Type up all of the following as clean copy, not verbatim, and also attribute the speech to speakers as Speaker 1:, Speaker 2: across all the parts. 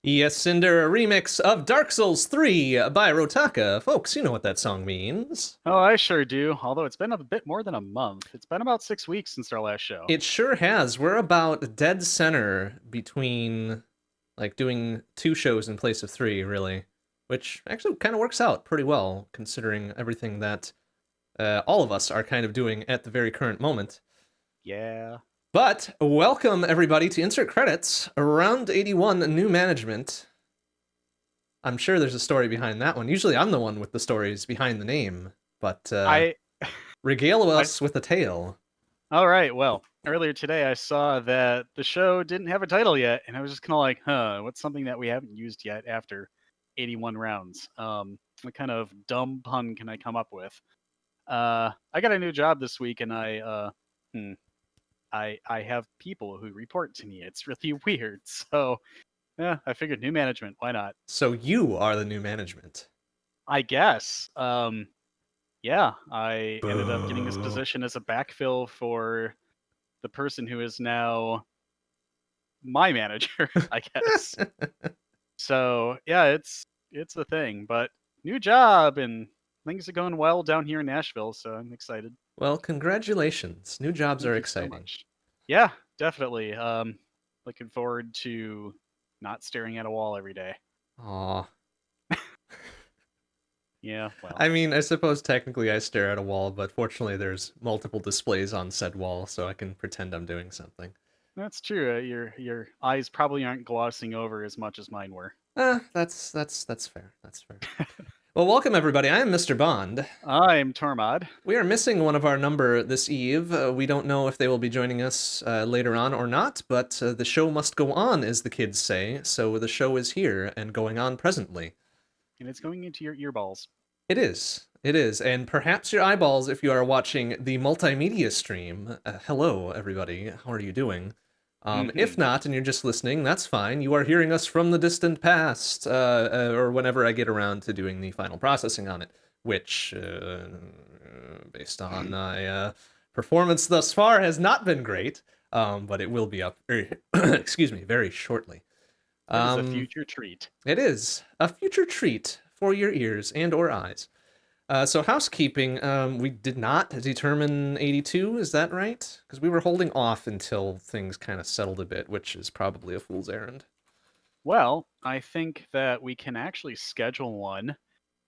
Speaker 1: Yes, Cinder, a remix of Dark Souls 3 by Rotaka. Folks, you know what that song means.
Speaker 2: Oh, I sure do. Although it's been a bit more than a month. It's been about 6 weeks since our last show.
Speaker 1: It sure has. We're about dead center between, doing two shows in place of three, really. Which actually kind of works out pretty well, considering everything that all of us are kind of doing at the very current moment.
Speaker 2: Yeah.
Speaker 1: But welcome, everybody, to Insert Credits, Round 81 New Management. I'm sure there's a story behind that one. Usually I'm the one with the stories behind the name, but
Speaker 2: I
Speaker 1: regale
Speaker 2: I
Speaker 1: us with a tale.
Speaker 2: All right, well, earlier today I saw that the show didn't have a title yet, and I was just kind of like, what's something that we haven't used yet after 81 rounds? What kind of dumb pun can I come up with? I got a new job this week, and I have people who report to me. It's really weird. So, yeah, I figured new management. Why not?
Speaker 1: So you are the new management.
Speaker 2: I guess. Yeah, I ended up getting this
Speaker 1: Boo.
Speaker 2: position as a backfill for the person who is now my manager, I guess. So yeah, it's a thing, but new job and things are going well down here in Nashville, so I'm excited.
Speaker 1: Well, congratulations. New jobs are
Speaker 2: Thank you so
Speaker 1: exciting.
Speaker 2: much. Yeah, definitely. Looking forward to not staring at a wall every day.
Speaker 1: Aw.
Speaker 2: Yeah, well,
Speaker 1: I mean, I suppose technically I stare at a wall, but fortunately there's multiple displays on said wall, so I can pretend I'm doing something.
Speaker 2: that's true. Your eyes probably aren't glossing over as much as mine were.
Speaker 1: That's fair. That's fair. Well, welcome everybody. I am MrBond.
Speaker 2: I'm Tormod.
Speaker 1: We are missing one of our number this eve. We don't know if they will be joining us later on or not, but the show must go on, as the kids say. So the show is here and going on presently.
Speaker 2: And it's going into your earballs.
Speaker 1: It is. It is. And perhaps your eyeballs if you are watching the multimedia stream. Hello, everybody. How are you doing? If not, and you're just listening, that's fine. You are hearing us from the distant past, or whenever I get around to doing the final processing on it, which, based on my performance thus far, has not been great. But it will be up very, excuse me, very shortly.
Speaker 2: It is a future treat.
Speaker 1: It is a future treat for your ears and or eyes. So housekeeping, we did not determine 82, is that right? Because we were holding off until things kind of settled a bit, which is probably a fool's errand.
Speaker 2: Well, I think that we can actually schedule one.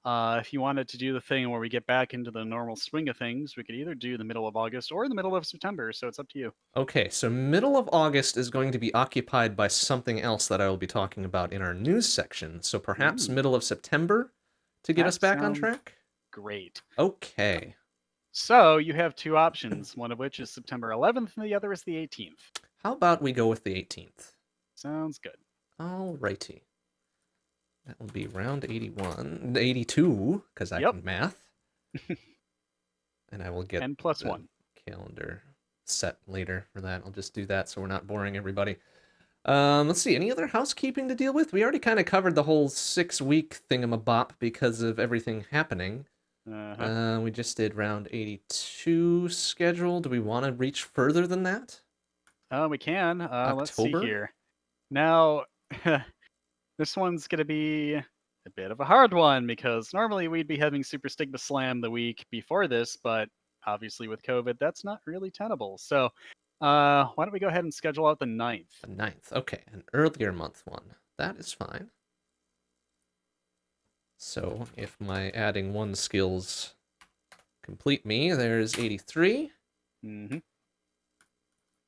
Speaker 2: If you wanted to do the thing where we get back into the normal swing of things, we could either do the middle of August or the middle of September, so it's up to you.
Speaker 1: Okay, so middle of August is going to be occupied by something else that I will be talking about in our news section. So perhaps
Speaker 2: Ooh,
Speaker 1: middle of September to get us
Speaker 2: that
Speaker 1: back on
Speaker 2: sounds
Speaker 1: track?
Speaker 2: great.
Speaker 1: Okay.
Speaker 2: So you have two options, one of which is September 11th and the other is the 18th.
Speaker 1: How about we go with the 18th?
Speaker 2: Sounds good.
Speaker 1: Alrighty. That will be round 81, 82, because I
Speaker 2: Yep.
Speaker 1: can math. And I will get
Speaker 2: N plus
Speaker 1: the
Speaker 2: one.
Speaker 1: calendar set later for that. I'll just do that so we're not boring everybody. Let's see, any other housekeeping to deal with? We already kind of covered the whole 6-week thingamabop because of everything happening.
Speaker 2: Uh-huh.
Speaker 1: We just did round 82 schedule. Do we want to reach further than that?
Speaker 2: We can. Let's see
Speaker 1: October?
Speaker 2: here. Now, this one's going to be a bit of a hard one because normally we'd be having Super Stigma Slam the week before this, but obviously with COVID, that's not really tenable. So, why don't we go ahead and schedule out the 9th?
Speaker 1: The 9th. Okay, an earlier month one. That is fine. So if my adding one skills complete me, there's 83.
Speaker 2: Mm-hmm.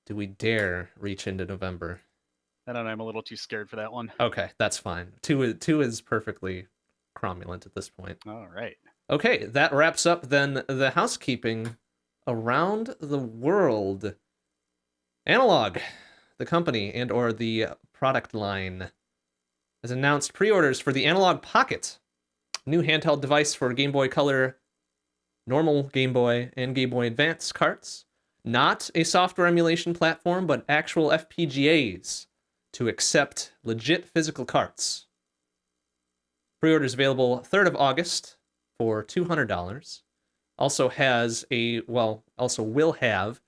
Speaker 1: Do we dare reach into November?
Speaker 2: I don't know. I'm a little too scared for that one.
Speaker 1: Okay, that's fine. Two is perfectly cromulent at this point.
Speaker 2: All right.
Speaker 1: Okay, that wraps up then the housekeeping around the world. Analog, the company and or the product line, has announced pre-orders for the Analog Pocket, new handheld device for Game Boy Color, normal Game Boy, and Game Boy Advance carts. Not a software emulation platform, but actual FPGAs to accept legit physical carts. Pre-orders available 3rd of August for $200. Also will have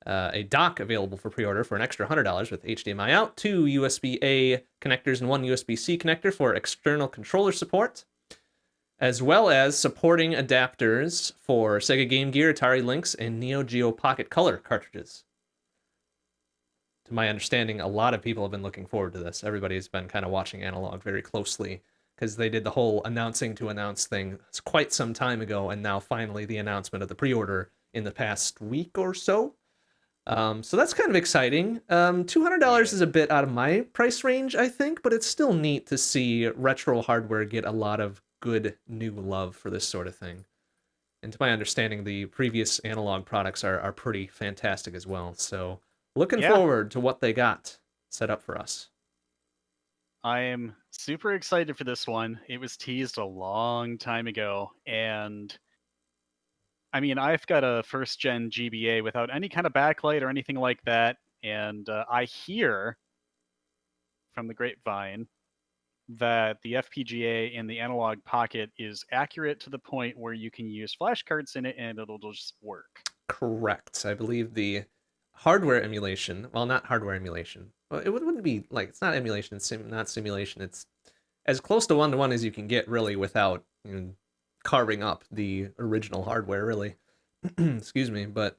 Speaker 1: a dock available for pre-order for an extra $100 with HDMI out, 2 USB-A connectors, and 1 USB-C connector for external controller support, as well as supporting adapters for Sega Game Gear, Atari Lynx, and Neo Geo Pocket Color cartridges. To my understanding, a lot of people have been looking forward to this. Everybody's been kind of watching Analog very closely because they did the whole announcing to announce thing quite some time ago, and now finally the announcement of the pre-order in the past week or so. So that's kind of exciting. $200 is a bit out of my price range, I think, but it's still neat to see retro hardware get a lot of good new love for this sort of thing. And to my understanding, the previous Analog products are pretty fantastic as well. So looking
Speaker 2: Yeah.
Speaker 1: forward to what they got set up for us.
Speaker 2: I am super excited for this one. It was teased a long time ago, and I mean, I've got a first gen GBA without any kind of backlight or anything like that, and I hear from the grapevine that the FPGA in the Analog Pocket is accurate to the point where you can use flashcards in it and it'll just work.
Speaker 1: Correct. I believe the hardware emulation, well, not hardware emulation, well, it wouldn't be like, it's not emulation, it's not simulation. It's as close to one as you can get, really, without carving up the original hardware, really. Excuse me. But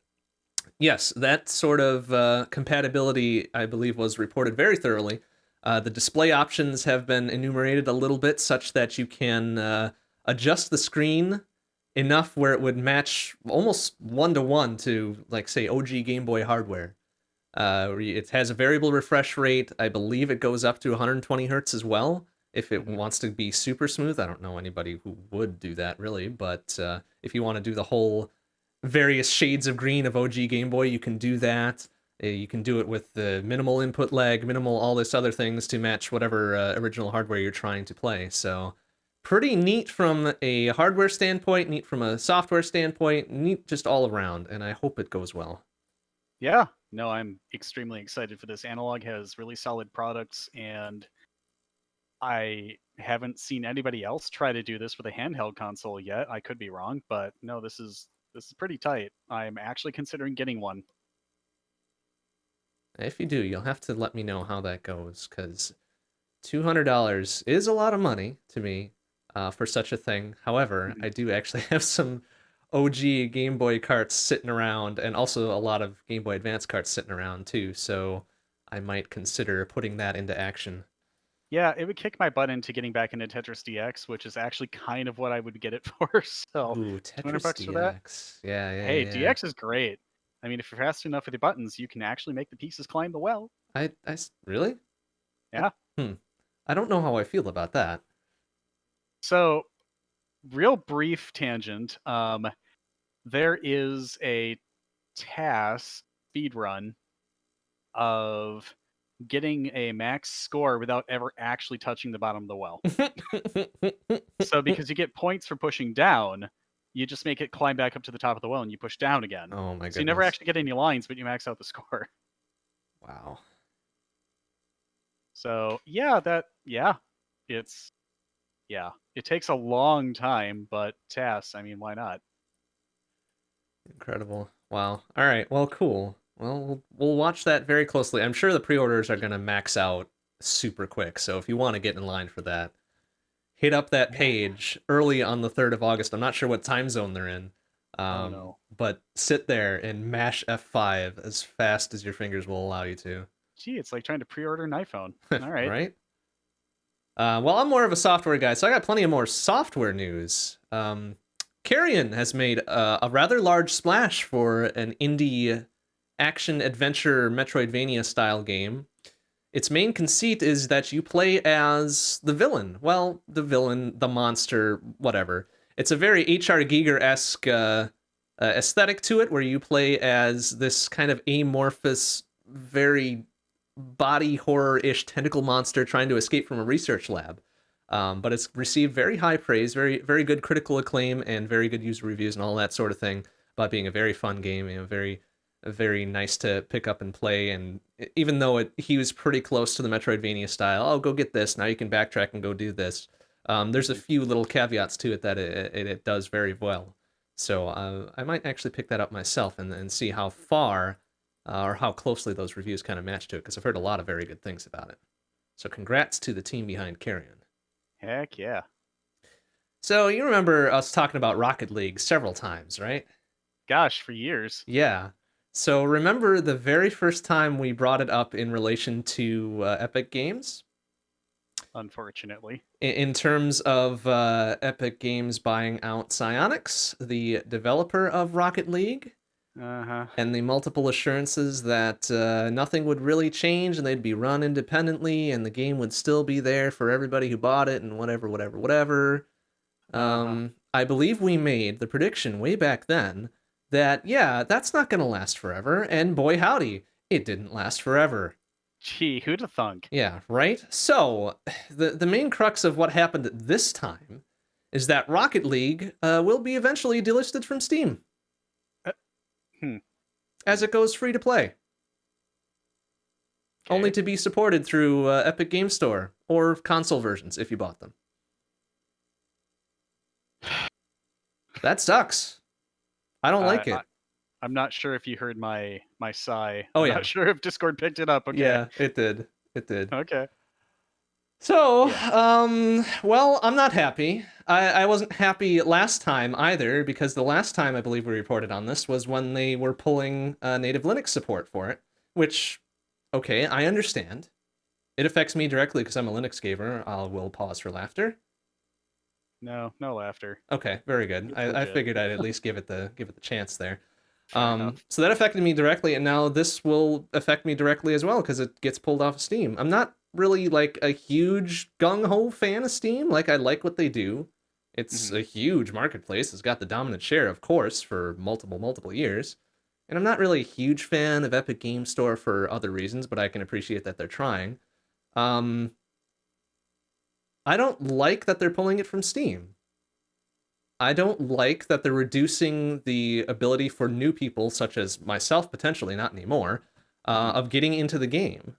Speaker 1: yes, that sort of compatibility, I believe, was reported very thoroughly. The display options have been enumerated a little bit, such that you can adjust the screen enough where it would match almost 1-to-1 to, like, say, OG Game Boy hardware. It has a variable refresh rate. I believe it goes up to 120 hertz as well. If it wants to be super smooth, I don't know anybody who would do that, really. But if you want to do the whole various shades of green of OG Game Boy, you can do that. You can do it with the minimal input lag, minimal all this other things to match whatever original hardware you're trying to play. So pretty neat from a hardware standpoint, neat from a software standpoint, neat just all around, and I hope it goes well.
Speaker 2: Yeah, no, I'm extremely excited for this. Analog has really solid products, and I haven't seen anybody else try to do this with a handheld console yet. I could be wrong, but no, this is pretty tight. I'm actually considering getting one.
Speaker 1: If you do, you'll have to let me know how that goes, because $200 is a lot of money to me for such a thing. However, I do actually have some OG Game Boy carts sitting around, and also a lot of Game Boy Advance carts sitting around too, so I might consider putting that into action.
Speaker 2: Yeah, it would kick my butt into getting back into Tetris DX, which is actually kind of what I would get it for. So,
Speaker 1: Ooh,
Speaker 2: 200
Speaker 1: Tetris
Speaker 2: bucks for that?
Speaker 1: DX. Yeah, yeah,
Speaker 2: Hey,
Speaker 1: yeah.
Speaker 2: DX is great. I mean, if you're fast enough with your buttons, you can actually make the pieces climb the well.
Speaker 1: Really? I,
Speaker 2: Yeah.
Speaker 1: hmm. I don't know how I feel about that.
Speaker 2: So, real brief tangent. There is a task speed run of getting a max score without ever actually touching the bottom of the well. So because you get points for pushing down, you just make it climb back up to the top of the well and you push down again.
Speaker 1: Oh my
Speaker 2: So you never
Speaker 1: goodness.
Speaker 2: actually get any lines, but you max out the score.
Speaker 1: Wow.
Speaker 2: So it's it takes a long time, but tasks, I mean, why not?
Speaker 1: Incredible. Wow. All right. Well, cool. Well, we'll watch that very closely. I'm sure the pre-orders are going to max out super quick. So if you want to get in line for that, hit up that
Speaker 2: Yeah.
Speaker 1: page early on the 3rd of August. I'm not sure what time zone they're in.
Speaker 2: Oh no.
Speaker 1: But sit there and mash F5 as fast as your fingers will allow you to.
Speaker 2: Gee, it's like trying to pre-order an iPhone. All right.
Speaker 1: Right? Well, I'm more of a software guy, so I got plenty of more software news. Carrion has made a rather large splash for an indie action adventure Metroidvania style game. Its main conceit is that you play as the villain. Well, the villain, the monster, whatever. It's a very H.R. Giger-esque aesthetic to it, where you play as this kind of amorphous, very body horror-ish tentacle monster trying to escape from a research lab. But it's received very high praise, very very good critical acclaim, and very good user reviews and all that sort of thing. About being a very fun game, very nice to pick up and play. And even though he was pretty close to the Metroidvania style, oh, go get this, now you can backtrack and go do this. There's a few little caveats to it that it does very well. So I might actually pick that up myself and see how far or how closely those reviews kind of match to it, because I've heard a lot of very good things about it. So congrats to the team behind Carrion.
Speaker 2: Heck yeah.
Speaker 1: So you remember us talking about Rocket League several times, right?
Speaker 2: Gosh, for years.
Speaker 1: Yeah. So remember the very first time we brought it up in relation to Epic Games?
Speaker 2: Unfortunately.
Speaker 1: In terms of Epic Games buying out Psyonix, the developer of Rocket League,
Speaker 2: Uh-huh.
Speaker 1: and the multiple assurances that nothing would really change and they'd be run independently and the game would still be there for everybody who bought it and whatever. I believe we made the prediction way back then that, yeah, that's not going to last forever. And boy, howdy, it didn't last forever.
Speaker 2: Gee, who'da thunk?
Speaker 1: Yeah, right? So, the main crux of what happened this time is that Rocket League will be eventually delisted from Steam.
Speaker 2: Hmm.
Speaker 1: As it goes free to play.
Speaker 2: Okay.
Speaker 1: Only to be supported through Epic Game Store or console versions if you bought them. That sucks. I don't like it.
Speaker 2: I'm not sure if you heard my sigh.
Speaker 1: Oh,
Speaker 2: I'm
Speaker 1: yeah.
Speaker 2: not sure if Discord picked it up. Okay.
Speaker 1: Yeah, it did. It did.
Speaker 2: Okay.
Speaker 1: So,
Speaker 2: Yeah.
Speaker 1: well, I'm not happy. I wasn't happy last time either, because the last time I believe we reported on this was when they were pulling native Linux support for it, which, okay, I understand. It affects me directly because I'm a Linux gamer. I will pause for laughter.
Speaker 2: No laughter.
Speaker 1: Okay, very good.
Speaker 2: It's
Speaker 1: I
Speaker 2: legit.
Speaker 1: figured I'd at least give it the chance there.
Speaker 2: Fair enough.
Speaker 1: So that affected me directly, and now this will affect me directly as well because it gets pulled off of Steam. I'm not really like a huge gung-ho fan of Steam. Like, I like what they do. It's a huge marketplace. It's got the dominant share, of course, for multiple years. And I'm not really a huge fan of Epic Game Store for other reasons, but I can appreciate that they're trying. I don't like that they're pulling it from Steam. I don't like that they're reducing the ability for new people, such as myself, potentially, not anymore, of getting into the game.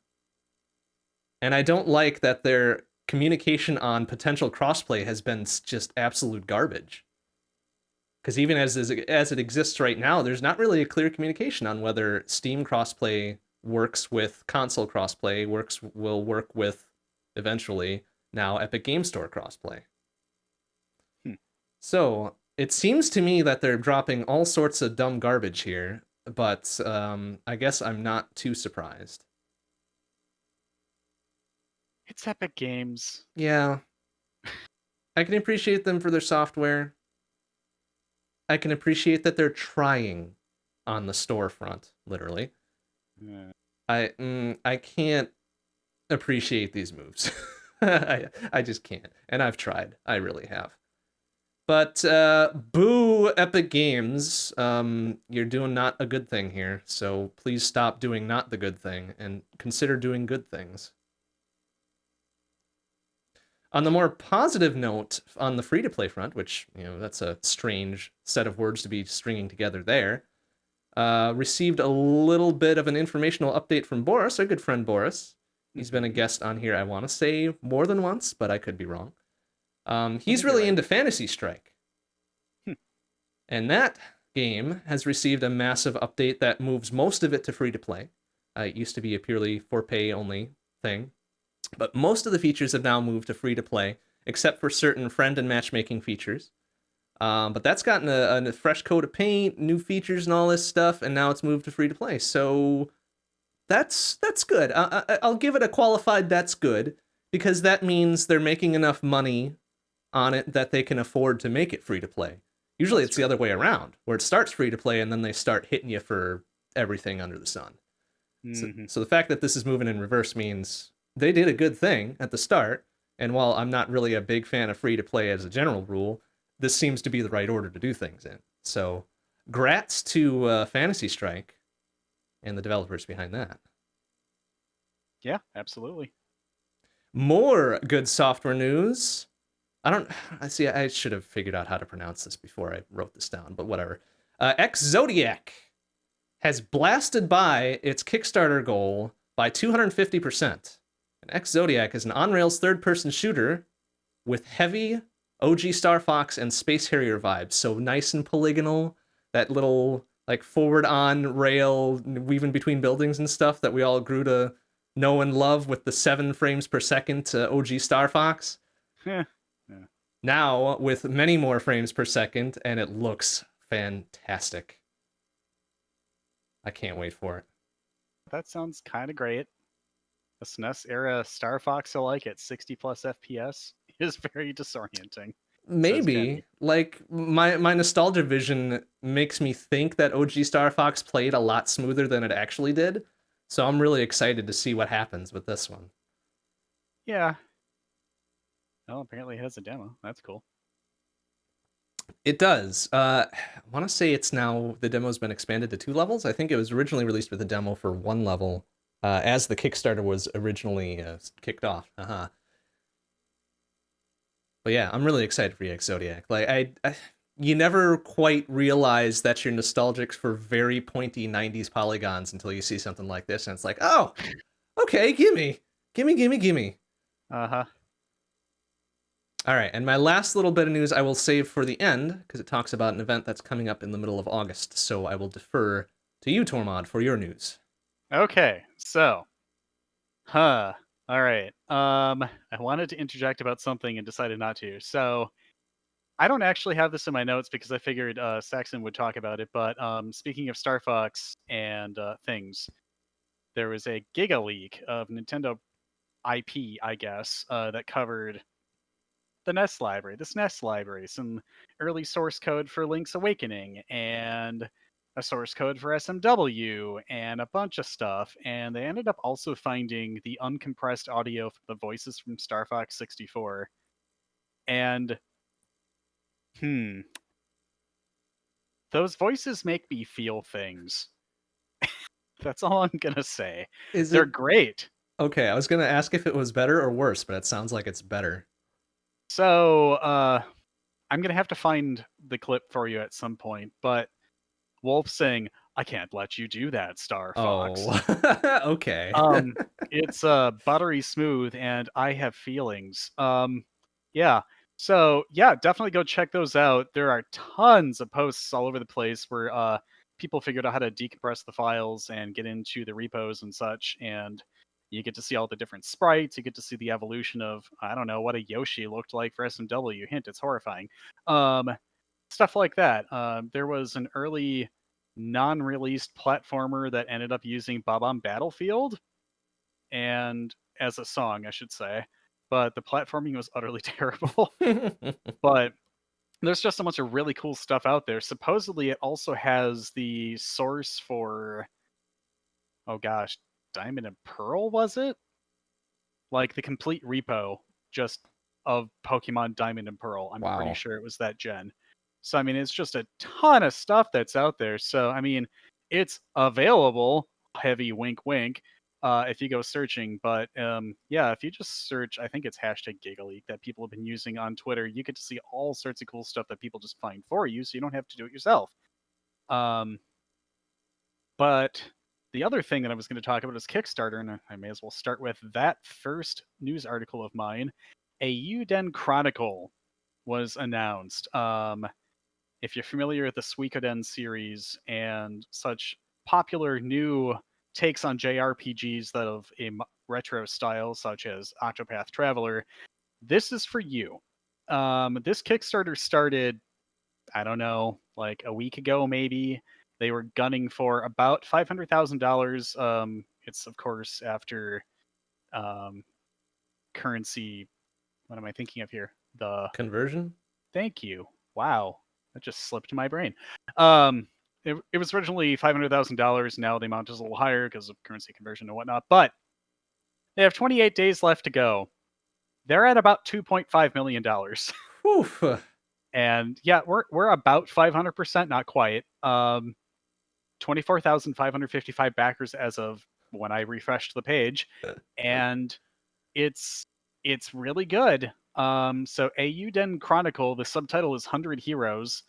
Speaker 1: And I don't like that their communication on potential crossplay has been just absolute garbage. Because even as it exists right now, there's not really a clear communication on whether Steam crossplay works with console crossplay, will work with, eventually, now Epic Game Store crossplay. So it seems to me that they're dropping all sorts of dumb garbage here, but I guess I'm not too surprised.
Speaker 2: It's Epic Games.
Speaker 1: Yeah. I can appreciate them for their software. I can appreciate that they're trying on the storefront, literally.
Speaker 2: Yeah.
Speaker 1: I can't appreciate these moves. I just can't. And I've tried. I really have. But boo Epic Games. You're doing not a good thing here. So please stop doing not the good thing and consider doing good things. On the more positive note, on the free-to-play front, which, that's a strange set of words to be stringing together there, received a little bit of an informational update from Boris, our good friend Boris. He's been a guest on here, I want to say, more than once, but I could be wrong. He's really into Fantasy Strike. And that game has received a massive update that moves most of it to free-to-play. It used to be a purely for-pay only thing. But most of the features have now moved to free-to-play, except for certain friend and matchmaking features. But that's gotten a fresh coat of paint, new features and all this stuff, and now it's moved to free-to-play. So that's good. I'll give it a qualified that's good, because that means they're making enough money on it that they can afford to make it free-to-play. Usually it's the other way around, where it starts free-to-play and then they start hitting you for everything under the sun. So the fact that this is moving in reverse means they did a good thing at the start, and while I'm not really a big fan of free-to-play as a general rule, this seems to be the right order to do things in. So, grats to Fantasy Strike and the developers behind that.
Speaker 2: Yeah, absolutely.
Speaker 1: More good software news. I should have figured out how to pronounce this before I wrote this down, but whatever. X Zodiac has blasted by its Kickstarter goal by 250%. And X Zodiac is an on-rails third-person shooter with heavy OG Star Fox and Space Harrier vibes, so nice and polygonal, that little like forward on rail, weaving between buildings and stuff that we all grew to know and love with the 7 frames per second OG Star Fox.
Speaker 2: Yeah. Yeah.
Speaker 1: Now with many more frames per second, and it looks fantastic. I can't wait for it.
Speaker 2: That sounds kind of great. A SNES era Star Fox alike at 60 plus FPS is very disorienting, says
Speaker 1: Maybe
Speaker 2: Jenny.
Speaker 1: like my nostalgia vision makes me think that OG Star Fox played a lot smoother than it actually did. So I'm really excited to see what happens with this one.
Speaker 2: Yeah. Well, apparently it has a demo. That's cool.
Speaker 1: It does. I want to say it's now the demo's been expanded to 2 levels. I think it was originally released with a demo for 1 level, as the Kickstarter was originally kicked off. But yeah, I'm really excited for EX Zodiac. Like you never quite realize that you're nostalgic for very pointy '90s polygons until you see something like this, and it's like, oh, okay, gimme, gimme, gimme, gimme.
Speaker 2: Uh huh.
Speaker 1: All right, and my last little bit of news I will save for the end because it talks about an event that's coming up in the middle of August. So I will defer to you, Tormod, for your news.
Speaker 2: Okay, so, all right. I wanted to interject about something and decided not to. So, I don't actually have this in my notes because I figured Saxon would talk about it. But speaking of Star Fox and things, there was a Giga leak of Nintendo IP, I guess, that covered the NES library, the SNES library, some early source code for Link's Awakening, and a source code for SMW, and a bunch of stuff. And they ended up also finding the uncompressed audio from the voices from Star Fox 64. And, hmm, those voices make me feel things. That's all I'm gonna say.
Speaker 1: Is
Speaker 2: They're
Speaker 1: it
Speaker 2: great.
Speaker 1: okay? I was gonna ask if it was better or worse, but it sounds like it's better.
Speaker 2: So, I'm gonna have to find the clip for you at some point, but Wolf saying, "I can't let you do that, Star Fox."
Speaker 1: Oh, okay.
Speaker 2: Um, it's buttery smooth, and I have feelings. Yeah. So yeah, definitely go check those out. There are tons of posts all over the place where people figured out how to decompress the files and get into the repos and such, and you get to see all the different sprites. You get to see the evolution of, I don't know, what a Yoshi looked like for SMW. Hint, it's horrifying. Um, Stuff like that. There was an early non-released platformer that ended up using Bob-omb Battlefield and as a song, I should say. But the platforming was utterly terrible. But there's just a bunch of really cool stuff out there. Supposedly, it also has the source for, oh gosh, Diamond and Pearl, was it? Like the complete repo just of Pokemon Diamond and Pearl. I'm pretty
Speaker 1: Wow.
Speaker 2: sure it was that gen. So, I mean, it's just a ton of stuff that's out there. So, I mean, it's available. Heavy wink, wink. If you go searching, but yeah, if you just search, I think it's hashtag GigaLeak that people have been using on Twitter. You get to see all sorts of cool stuff that people just find for you, so you don't have to do it yourself. Um, but the other thing that I was going to talk about is Kickstarter, and I may as well start with that first news article of mine. A Yuden Chronicle was announced. If you're familiar with the Suikoden series and such popular new takes on JRPGs that of a retro style, such as Octopath Traveler, this is for you. This Kickstarter started, I don't know, like a week ago, maybe. They were gunning for about $500,000. It's, of course, after um, currency. What am I thinking of here?
Speaker 1: Conversion?
Speaker 2: Thank you. Wow, that just slipped my brain. It was originally $500,000. Now the amount is a little higher because of currency conversion and whatnot. But they have 28 days left to go. They're at about $2.5 million.
Speaker 1: Whew.
Speaker 2: And yeah, we're about 500%, not quite. 24,555 backers as of when I refreshed the page, and it's really good. So Eiyuden Chronicle, the subtitle is 100 Heroes.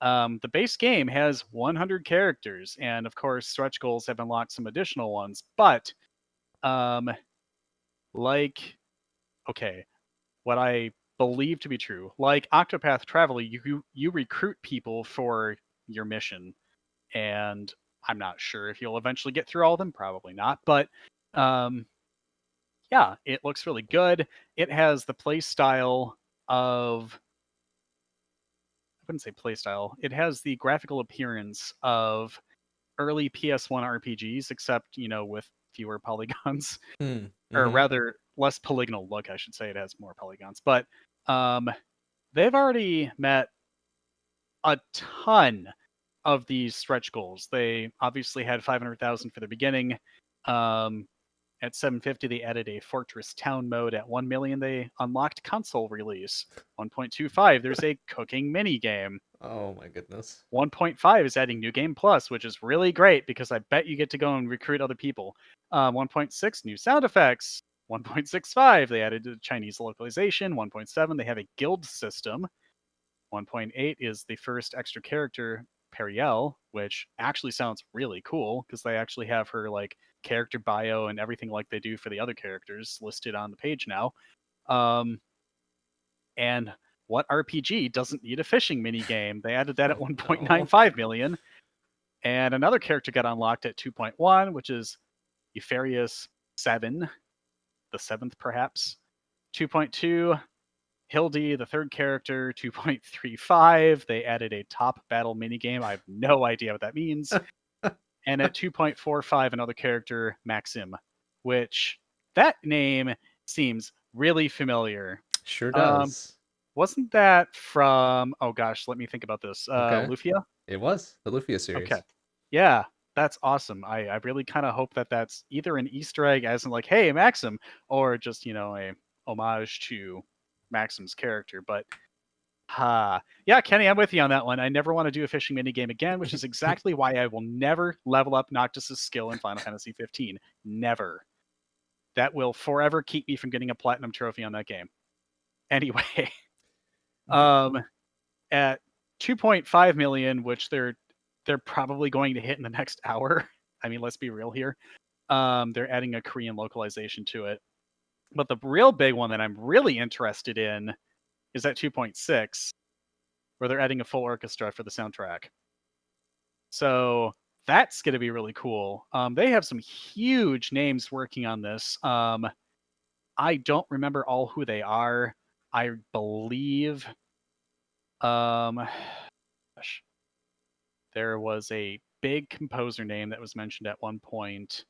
Speaker 2: The base game has 100 characters, and of course, stretch goals have unlocked some additional ones. But, um, like, okay, what I believe to be true, like Octopath Traveler, you recruit people for your mission, and I'm not sure if you'll eventually get through all of them. Probably not, but um, yeah, it looks really good. It has the play style of, I wouldn't say play style. It has the graphical appearance of early PS1 RPGs, except with fewer polygons,
Speaker 1: Hmm.
Speaker 2: or
Speaker 1: Mm-hmm.
Speaker 2: rather less polygonal look. I should say it has more polygons, but um, they've already met a ton of these stretch goals. They obviously had 500,000 for the beginning. Um, at 750, they added a Fortress Town mode. At 1 million, they unlocked console release. 1.25, there's a cooking mini game.
Speaker 1: Oh my goodness.
Speaker 2: 1.5 is adding New Game Plus, which is really great because I bet you get to go and recruit other people. 1.6, new sound effects. 1.65, they added the Chinese localization. 1.7, they have a guild system. 1.8 is the first extra character, Periel, which actually sounds really cool because they actually have her like character bio and everything like they do for the other characters listed on the page now. Um, and what RPG doesn't need a fishing mini game? They added that at
Speaker 1: Oh no.
Speaker 2: 1.95 million. And another character got unlocked at 2.1, which is Eupharius 7, the seventh perhaps. 2.2, Hildy, the third character. 2.35, they added a top battle minigame. I have no idea what that means. And at 2.45, another character, Maxim, which that name seems really familiar.
Speaker 1: Sure
Speaker 2: Um,
Speaker 1: does.
Speaker 2: wasn't that from, oh gosh, let me think about this.
Speaker 1: Okay.
Speaker 2: Lufia?
Speaker 1: It was the Lufia
Speaker 2: Okay.
Speaker 1: series.
Speaker 2: Yeah, that's awesome. I really kind of hope that that's either an Easter egg, as in like, hey, Maxim, or just a homage to Maxim's character. But yeah, Kenny, I'm with you on that one. I never want to do a fishing mini game again, which is exactly why I will never level up Noctis's skill in Final Fantasy 15. Never. That will forever keep me from getting a platinum trophy on that game. Anyway, um, at 2.5 million, which they're probably going to hit in the next hour. I mean, let's be real here. They're adding a Korean localization to it. But the real big one that I'm really interested in is at 2.6, where they're adding a full orchestra for the soundtrack. So that's going to be really cool. They have some huge names working on this. I don't remember all who they are. I believe gosh, there was a big composer name that was mentioned at one point,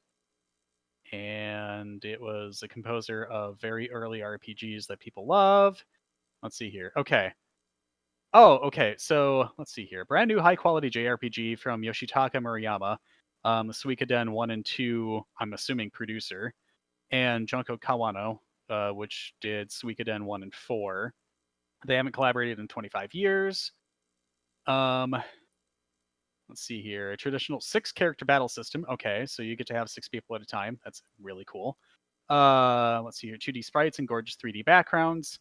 Speaker 2: and it was a composer of very early RPGs that people love. Let's see here. Okay. Oh, okay. So let's see here. Brand new high quality JRPG from Yoshitaka Murayama, Suikoden 1 and 2, I'm assuming producer, and Junko Kawano, which did Suikoden 1 and 4. They haven't collaborated in 25 years. Um, let's see here. A traditional 6-character battle system. Okay, so you get to have 6 people at a time. That's really cool. Let's see here. 2D sprites and gorgeous 3D backgrounds.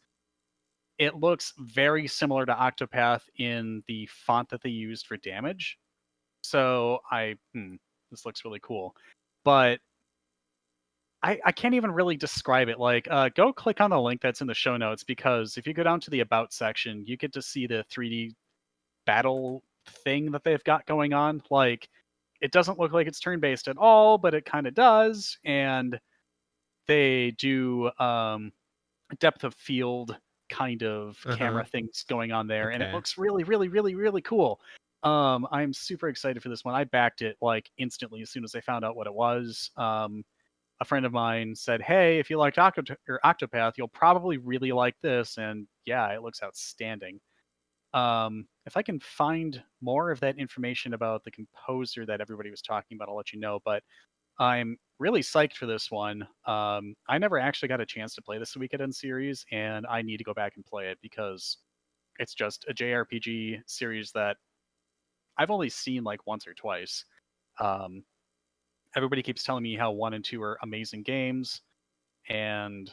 Speaker 2: It looks very similar to Octopath in the font that they used for damage. So this looks really cool. But I can't even really describe it. Like, go click on the link that's in the show notes, because if you go down to the About section, you get to see the 3D battle thing that they've got going on. Like, it doesn't look like it's turn-based at all, but it kind of does. And they do depth of field kind of
Speaker 1: Uh-huh.
Speaker 2: camera things going on there, and it
Speaker 1: Okay.
Speaker 2: looks really, really, really, really cool. I'm super excited for this one. I backed it like instantly as soon as I found out what it was. A friend of mine said, "Hey, if you liked Octopath, you'll probably really like this." And yeah, it looks outstanding. If I can find more of that information about the composer that everybody was talking about, I'll let you know. But I'm really psyched for this one. I never actually got a chance to play the Suikoden series, and I need to go back and play it because it's just a JRPG series that I've only seen like once or twice. Um, Everybody keeps telling me how 1 and 2 are amazing games, and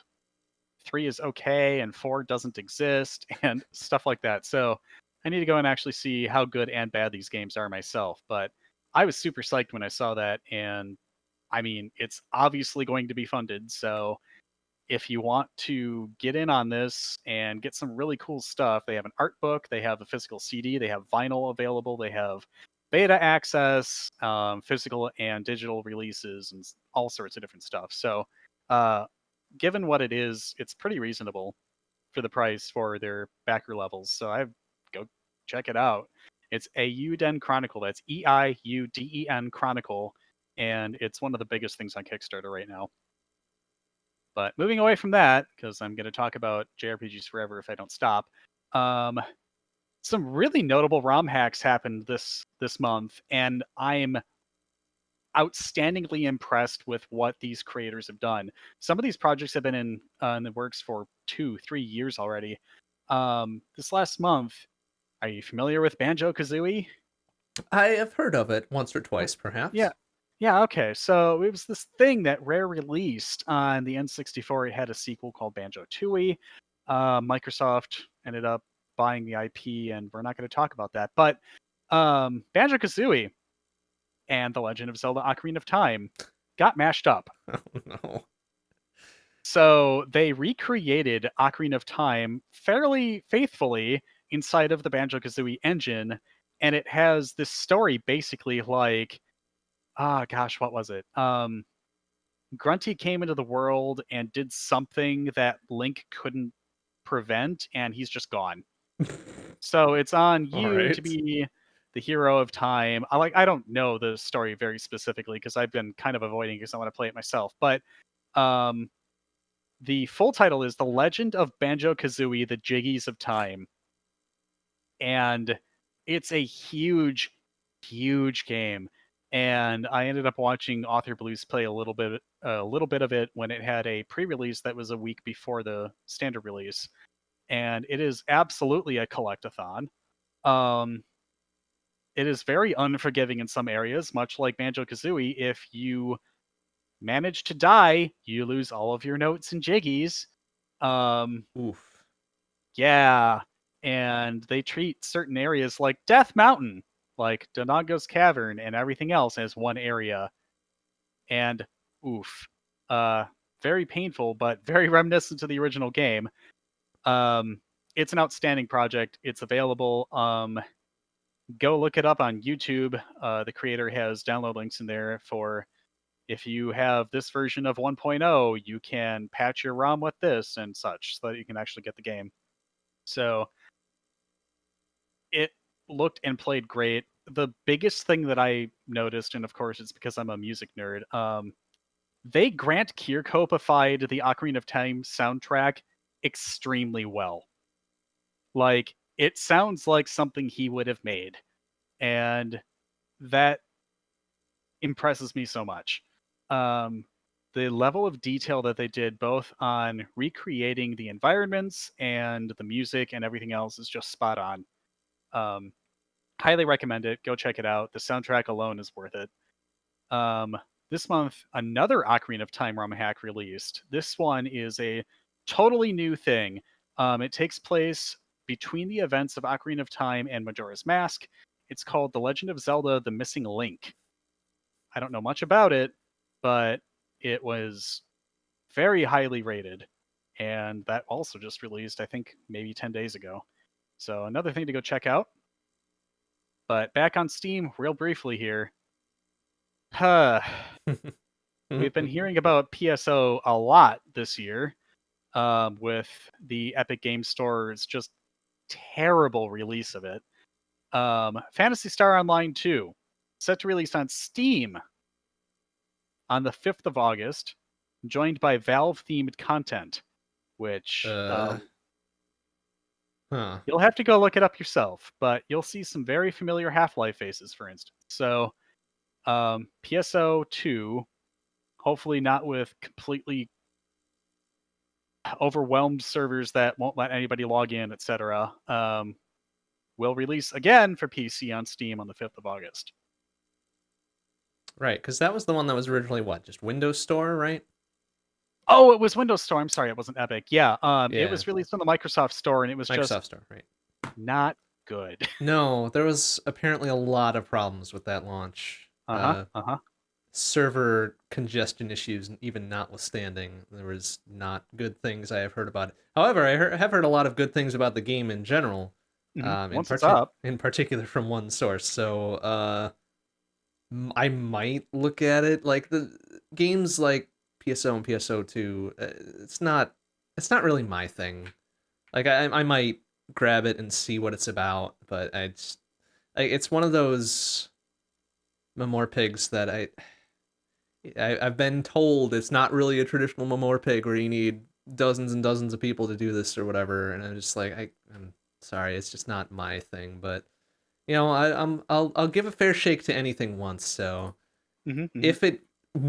Speaker 2: 3 is okay, and 4 doesn't exist, and stuff like that. So I need to go and actually see how good and bad these games are myself. But I was super psyched when I saw that, and I mean, it's obviously going to be funded. So if you want to get in on this and get some really cool stuff, they have an art book, they have a physical CD, they have vinyl available, they have beta access, physical and digital releases, and all sorts of different stuff. So, given what it is, it's pretty reasonable for the price for their backer levels. So I go check it out. It's Eiyuden Chronicle. That's Eiyuden Chronicle, and it's one of the biggest things on Kickstarter right now. But moving away from that, because I'm going to talk about JRPGs forever if I don't stop. Some really notable ROM hacks happened this month, and I'm outstandingly impressed with what these creators have done. Some of these projects have been in the works for 2-3 years already. This last month, are you familiar with Banjo-Kazooie?
Speaker 1: I have heard of it once or twice,
Speaker 2: Yeah.
Speaker 1: perhaps.
Speaker 2: Yeah, okay. So it was this thing that Rare released on the N64. It had a sequel called Banjo-Tooie. Microsoft ended up buying the IP, and we're not going to talk about that. But Banjo-Kazooie and The Legend of Zelda Ocarina of Time got mashed up.
Speaker 1: Oh no.
Speaker 2: So they recreated Ocarina of Time fairly faithfully inside of the Banjo-Kazooie engine, and it has this story basically like, gosh, what was it? Grunty came into the world and did something that Link couldn't prevent, and he's just gone. So it's on
Speaker 1: All
Speaker 2: you to
Speaker 1: right.
Speaker 2: be the hero of time. I don't know the story very specifically because I've been kind of avoiding because I want to play it myself. But um, the full title is The Legend of Banjo-Kazooie: The Jiggies of Time. And it's a huge, huge game. And I ended up watching Author Blues play a little bit of it when it had a pre-release that was a week before the standard release. And it is absolutely a collectathon. Um, it is very unforgiving in some areas, much like Banjo-Kazooie. If you manage to die, you lose all of your notes and jiggies.
Speaker 1: Oof.
Speaker 2: Yeah, and they treat certain areas like Death Mountain, like Donongo's Cavern, and everything else as one area. And oof, uh, very painful, but very reminiscent to the original game. Um, it's an outstanding project. It's available. Go look it up on YouTube. The creator has download links in there for if you have this version of 1.0, you can patch your ROM with this and such, so that you can actually get the game. So it looked and played great. The biggest thing that I noticed, and of course it's because I'm a music nerd, they Grant Kirkhope-ified the Ocarina of Time soundtrack extremely well. Like, it sounds like something he would have made. And that impresses me so much. Um, the level of detail that they did both on recreating the environments and the music and everything else is just spot on. Um, Highly recommend it. Go check it out. The soundtrack alone is worth it. Um, this month, another Ocarina of Time ROM hack released. This one is a totally new thing. It takes place between the events of Ocarina of Time and Majora's Mask. It's called The Legend of Zelda: The Missing Link. I don't know much about it, but it was very highly rated. And that also just released, I think, maybe 10 days ago. So another thing to go check out. But back on Steam, real briefly here. We've been hearing about PSO a lot this year, with the Epic Game Store's just terrible release of it. Phantasy Star Online 2, set to release on Steam on the 5th of August, joined by Valve-themed content, which
Speaker 1: Huh.
Speaker 2: you'll have to go look it up yourself, but you'll see some very familiar Half-Life faces, for instance. So, PSO 2, hopefully not with completely overwhelmed servers that won't let anybody log in, etc., will release again for PC on Steam on the 5th of August.
Speaker 1: Right, because that was the one that was originally what? Just Windows Store, right?
Speaker 2: Oh, it was Windows Store. I'm sorry, it wasn't Epic. Yeah, it
Speaker 1: Yeah.
Speaker 2: was released on the Microsoft Store, and it was just
Speaker 1: Microsoft Store, right.
Speaker 2: not good.
Speaker 1: No, there was apparently a lot of problems with that launch.
Speaker 2: Uh-huh.
Speaker 1: Server congestion issues, even notwithstanding, there was not good things I have heard about it. However, have heard a lot of good things about the game in general.
Speaker 2: Once it's up.
Speaker 1: In particular from one source. So I might look at it like the games like PSO and PSO2. It's not really my thing. Like I might grab it and see what it's about, but it's one of those Memorpigs that I've been told it's not really a traditional Memorpig where you need dozens and dozens of people to do this or whatever, and I'm just like I'm sorry, it's just not my thing. But you know, I'll give a fair shake to anything once. So if it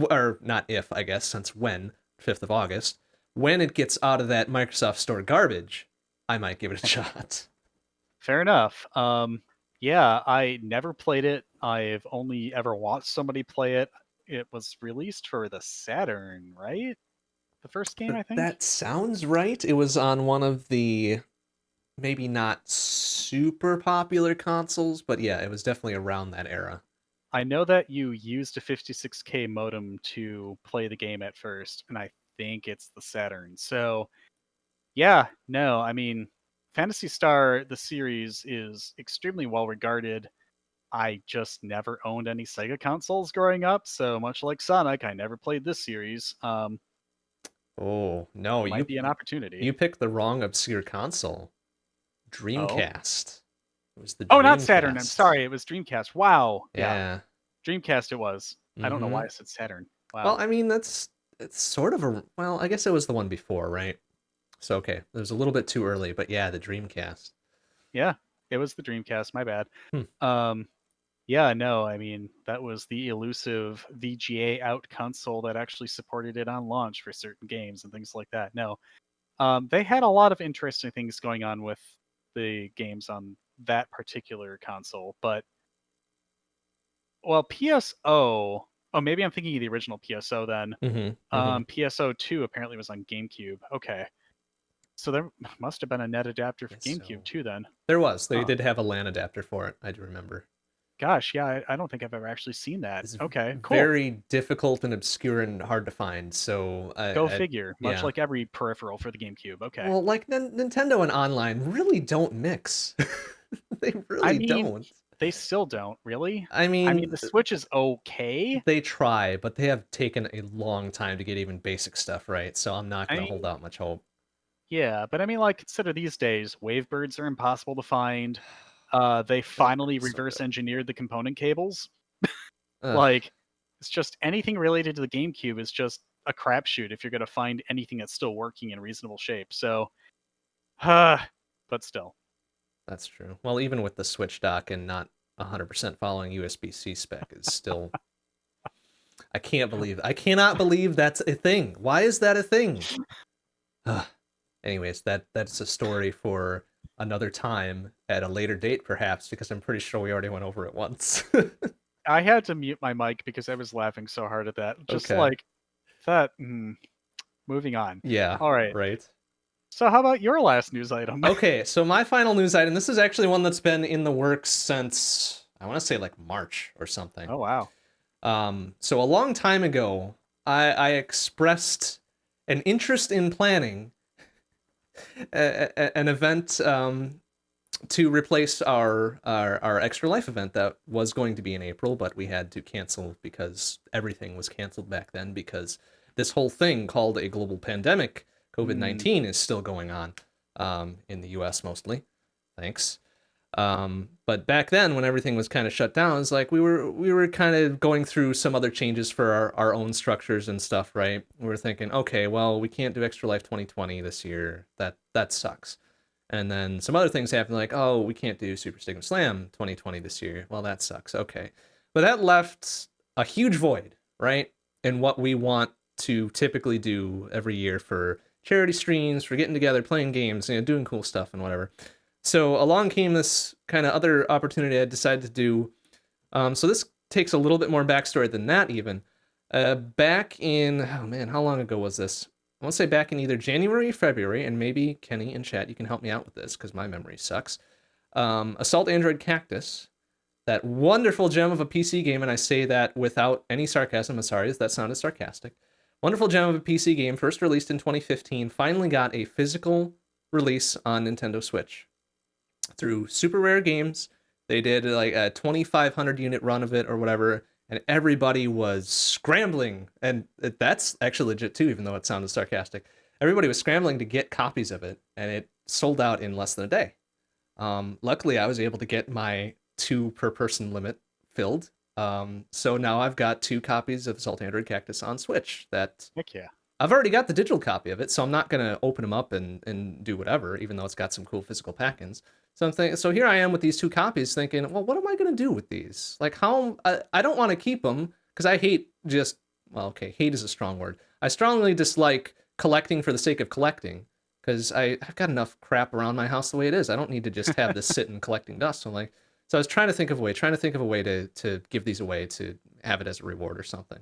Speaker 1: or not if I guess since when 5th of August when it gets out of that Microsoft Store garbage, I might give it a shot.
Speaker 2: Fair enough. Yeah, I never played it. I've only ever watched somebody play it. It was released for the Saturn, right? The first game, I think.
Speaker 1: That sounds right. It was on one of the maybe not super popular consoles, but yeah, it was definitely around that era.
Speaker 2: I know that you used a 56K modem to play the game at first, and I think it's the Saturn. So, yeah, no, I mean, Phantasy Star, the series, is extremely well regarded. I just never owned any Sega consoles growing up, so much like Sonic, I never played this series.
Speaker 1: Oh no,
Speaker 2: Might be an opportunity.
Speaker 1: you picked the wrong obscure console.
Speaker 2: Oh,
Speaker 1: Dreamcast. It was the
Speaker 2: oh, not Saturn. I'm
Speaker 1: Dreamcast.
Speaker 2: sorry, it was Dreamcast. Wow, yeah,
Speaker 1: Yeah.
Speaker 2: Dreamcast. It was. I don't know
Speaker 1: Mm-hmm.
Speaker 2: why I said Saturn.
Speaker 1: Well,
Speaker 2: Wow.
Speaker 1: I mean it's sort of a well, I guess it was the one before, right? So okay, it was a little bit too early, but yeah, the Dreamcast.
Speaker 2: Yeah, it was the Dreamcast. My bad.
Speaker 1: Hmm.
Speaker 2: Yeah, no, I mean, that was the elusive VGA out console that actually supported it on launch for certain games and things like that. No, they had a lot of interesting things going on with the games on that particular console, but well, PSO. Oh, maybe I'm thinking of the original PSO then.
Speaker 1: Mm-hmm. Mm-hmm.
Speaker 2: PSO2 apparently was on GameCube. Okay, so there must have been a net adapter for
Speaker 1: Yes,
Speaker 2: GameCube
Speaker 1: so
Speaker 2: too then.
Speaker 1: there was. They
Speaker 2: Huh.
Speaker 1: did have a LAN adapter for it, I do remember.
Speaker 2: Gosh, yeah, I don't think I've ever actually seen that.
Speaker 1: It's
Speaker 2: Okay, cool.
Speaker 1: very difficult and obscure and hard to find. So
Speaker 2: Go figure. Much
Speaker 1: yeah.
Speaker 2: like every peripheral for the GameCube. Okay.
Speaker 1: Well, like Nintendo and online really don't mix. They
Speaker 2: I
Speaker 1: really
Speaker 2: mean,
Speaker 1: don't.
Speaker 2: they still don't really.
Speaker 1: I
Speaker 2: I mean,
Speaker 1: mean,
Speaker 2: the Switch is okay.
Speaker 1: they try, but they have taken a long time to get even basic stuff right. So I'm not
Speaker 2: I
Speaker 1: gonna hold
Speaker 2: mean,
Speaker 1: out much hope.
Speaker 2: yeah, but I mean, like, consider these days, Wavebirds are impossible to find. They
Speaker 1: Oh,
Speaker 2: finally
Speaker 1: so
Speaker 2: reverse
Speaker 1: good.
Speaker 2: engineered the component cables.
Speaker 1: Ugh,
Speaker 2: Like, it's just anything related to the GameCube is just a crapshoot if you're gonna find anything that's still working in reasonable shape. So, but still.
Speaker 1: that's true. Well, even with the Switch dock and not 100% following USB-C spec is still. I cannot believe that's a thing. Why is that a thing? Anyways, that's a story for another time at a later date, perhaps, because I'm pretty sure we already went over it once.
Speaker 2: I had to mute my mic because I was laughing so hard at that. Just
Speaker 1: Okay.
Speaker 2: like that. Moving on.
Speaker 1: Yeah.
Speaker 2: All right.
Speaker 1: Right.
Speaker 2: So, how about your last news item?
Speaker 1: Okay. So my final news item. This is actually one that's been in the works since I want to say like March or something.
Speaker 2: Oh, wow.
Speaker 1: So a long time ago, I expressed an interest in planning an event to replace our Extra Life event that was going to be in April, but we had to cancel because everything was canceled back then because this whole thing called a global pandemic, COVID-19, is still going on in the US mostly. Thanks. But back then, when everything was kind of shut down, it's like we were kind of going through some other changes for our own structures and stuff, right? We were thinking, okay, well, we can't do Extra Life 2020 this year. That sucks. And then some other things happened, like, oh, we can't do Super Stigma Slam 2020 this year. Well, that sucks. Okay. But that left a huge void, right? In what we want to typically do every year for charity streams, for getting together, playing games, you know, doing cool stuff and whatever. So along came this kind of other opportunity I decided to do. So this takes a little bit more backstory than that even. Back in, oh man, how long ago was this? I want to say back in either January or February, and maybe Kenny in chat, you can help me out with this because my memory sucks. Assault Android Cactus, that wonderful gem of a PC game, and I say that without any sarcasm. I'm sorry if that sounded sarcastic. Wonderful gem of a PC game, first released in 2015, finally got a physical release on Nintendo Switch. through super rare games. They did like a 2,500 unit run of it or whatever, and everybody was scrambling. And that's actually legit too, even though it sounded sarcastic. Everybody was scrambling to get copies of it, and it sold out in less than a day. Luckily, I was able to get my 2 per person limit filled. So now I've got 2 copies of Salt Android Cactus on Switch that
Speaker 2: Heck yeah.
Speaker 1: I've already got the digital copy of it, so I'm not gonna open them up and do whatever, even though it's got some cool physical pack-ins. So here I am with these 2 copies, thinking, well, what am I gonna do with these? Like, how I don't want to keep them because I hate just well, okay, hate is a strong word. I strongly dislike collecting for the sake of collecting because I've got enough crap around my house the way it is. I don't need to just have this sitting collecting dust. So I was trying to think of a way to give these away to have it as a reward or something.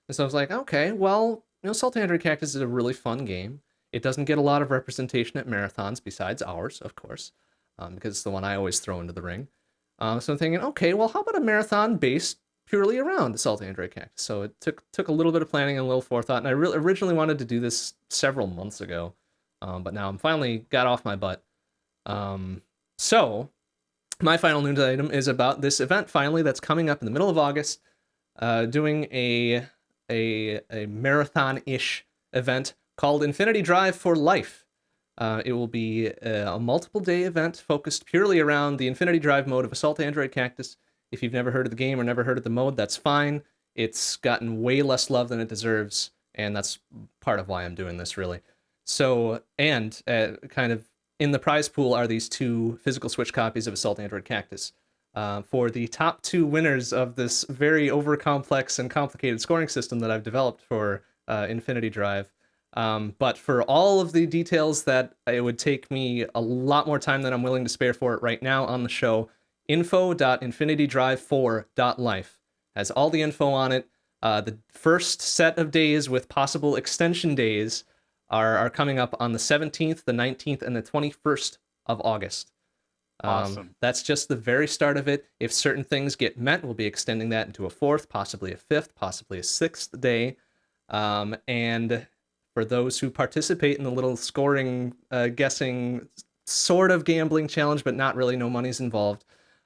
Speaker 1: And so I was like, okay, well, Salt Android Cactus is a really fun game. It doesn't get a lot of representation at marathons besides ours, of course, because it's the one I always throw into the ring. So I'm thinking, okay, well, how about a marathon based purely around Salt Android Cactus? So it took a little bit of planning and a little forethought, and I originally wanted to do this several months ago, but now I'm finally got off my butt. So my final news item is about this event finally that's coming up in the middle of August, doing a marathon-ish event called Infinity Drive for Life. It will be a multiple-day event focused purely around the Infinity Drive mode of Assault Android Cactus. If you've never heard of the game or never heard of the mode, that's fine. It's gotten way less love than it deserves, and that's part of why I'm doing this, really. So, and kind of in the prize pool are these 2 physical Switch copies of Assault Android Cactus. For the top 2 winners of this very over-complex and complicated scoring system that I've developed for Infinity Drive. But for all of the details that it would take me a lot more time than I'm willing to spare for it right now on the show, info.infinitydrive4.life has all the info on it. The first set of days with possible extension days are coming up on the 17th, the 19th, and the 21st of August.
Speaker 2: Awesome.
Speaker 1: That's just the very start of it. If certain things get met, we'll be extending that into a 4th, possibly a 5th, possibly a 6th day. And for those who participate in the little scoring, guessing, sort of gambling challenge, but not really, no money's involved,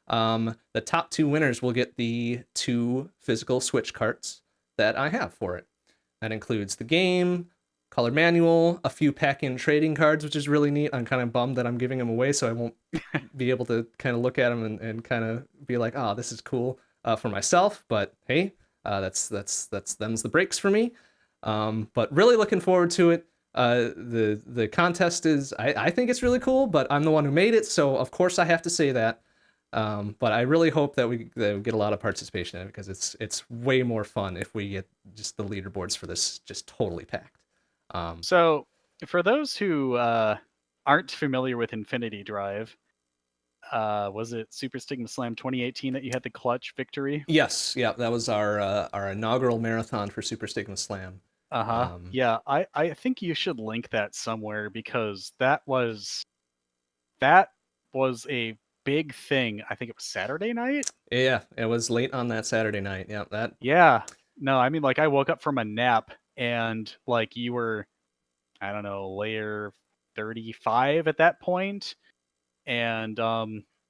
Speaker 1: the top 2 winners will get the 2 physical Switch carts that I have for it. That includes the game, color manual, a few pack-in trading cards, which is really neat. I'm kind of bummed that I'm giving them away, so I won't be able to kind of look at them and kind of be like, oh, this is cool for myself. But hey, that's them's the breaks for me. But really looking forward to it. The contest is, I think it's really cool, but I'm the one who made it, so of course I have to say that. But I really hope that we get a lot of participation in it, because it's way more fun if we get just the leaderboards for this just totally packed.
Speaker 2: So, for those who aren't familiar with Infinity Drive, was it Super Stigma Slam 2018 that you had the clutch victory?
Speaker 1: Yes, yeah, that was our inaugural marathon for Super Stigma Slam.
Speaker 2: Uh-huh. Yeah, I think you should link that somewhere, because that was a big thing. I think it was Saturday night?
Speaker 1: Yeah, it was late on that Saturday night. Yeah, that.
Speaker 2: Yeah. No, I mean, like, I woke up from a nap and like you were, I don't know, layer 35 at that point, and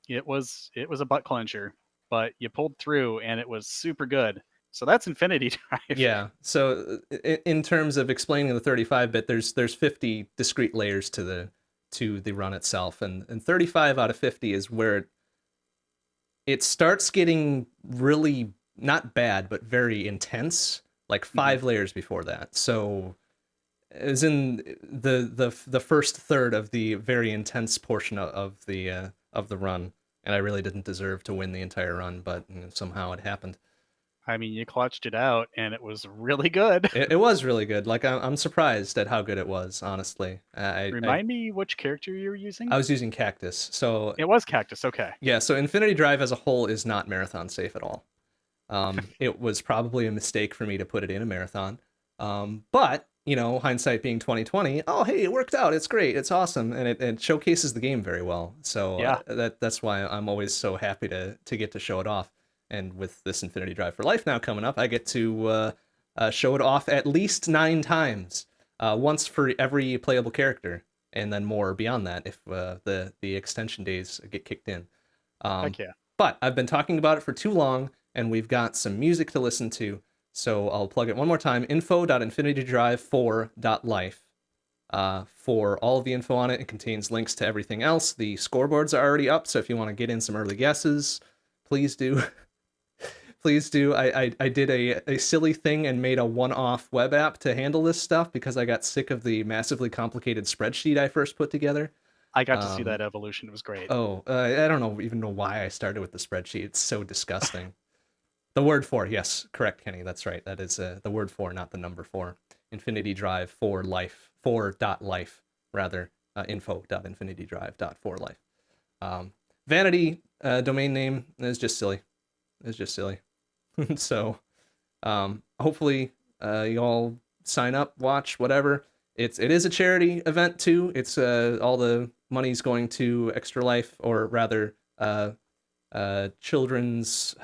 Speaker 2: it was a butt clencher, but you pulled through and it was super good. So that's Infinity Drive.
Speaker 1: Yeah. So in terms of explaining the 35-bit, there's 50 discrete layers to the run itself, and 35 out of 50 is where it starts getting really not bad, but very intense, like 5 layers before that. So as in the first third of the very intense portion of the run, and I really didn't deserve to win the entire run, but somehow it happened.
Speaker 2: I mean, you clutched it out and it was really good.
Speaker 1: It was really good. Like, I'm surprised at how good it was, honestly.
Speaker 2: Remind me which character you were using?
Speaker 1: I was using Cactus. So
Speaker 2: It was Cactus, okay.
Speaker 1: yeah, so Infinity Drive as a whole is not marathon safe at all. It was probably a mistake for me to put it in a marathon. But, hindsight being 2020, oh, hey, it worked out. It's great. It's awesome. And it showcases the game very well. So
Speaker 2: Yeah.
Speaker 1: That's why I'm always so happy to get to show it off. And with this Infinity Drive for Life now coming up, I get to show it off at least 9 times, once for every playable character. and then more beyond that if the extension days get kicked in.
Speaker 2: Heck yeah.
Speaker 1: But I've been talking about it for too long, and we've got some music to listen to, so I'll plug it one more time: info.infinitydrive4.life. For all of the info on it, it contains links to everything else. The scoreboards are already up, so if you want to get in some early guesses, please do. Please do. I did a silly thing and made a one-off web app to handle this stuff because I got sick of the massively complicated spreadsheet I first put together.
Speaker 2: I got to see that evolution. It was great.
Speaker 1: I don't even know why I started with the spreadsheet. It's so disgusting. The word for, yes, correct, Kenny. That's right. That is the word for, not the number for. Infinity Drive for life, for.life, rather, info.infinitydrive.for.life. Vanity domain name is just silly. It's just silly. So hopefully you all sign up, watch, whatever. It is a charity event too. It's all the money's going to Extra Life, or rather children's,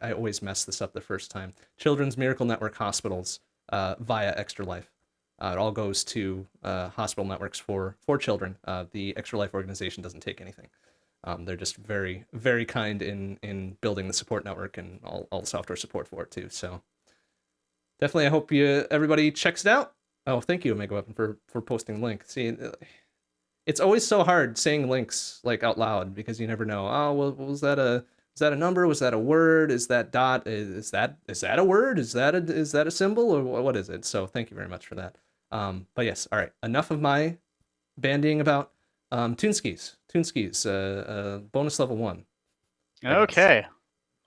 Speaker 1: I always mess this up the first time, Children's Miracle Network hospitals via Extra Life. It all goes to hospital networks for children. The Extra Life organization doesn't take anything. They're just very, very kind in building the support network and all the software support for it too. So definitely, I hope everybody checks it out. Oh, thank you, Omega Weapon, for posting the link. See, it's always so hard saying links like out loud because you never know. Oh, well, was that a number? Was that a word? Is that dot? Is that a word? Is that a symbol, or what is it? So thank you very much for that. But yes, all right. Enough of my bandying about. Toonskis, bonus level 1.
Speaker 2: Okay,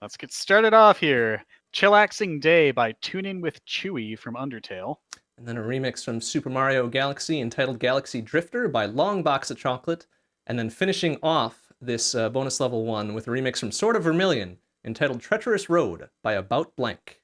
Speaker 2: let's get started off here. Chillaxing Day by Tuning with Chewy from Undertale.
Speaker 1: And then a remix from Super Mario Galaxy entitled Galaxy Drifter by Long Box of Chocolate. And then finishing off this bonus level 1 with a remix from Sword of Vermilion entitled Treacherous Road by About Blank.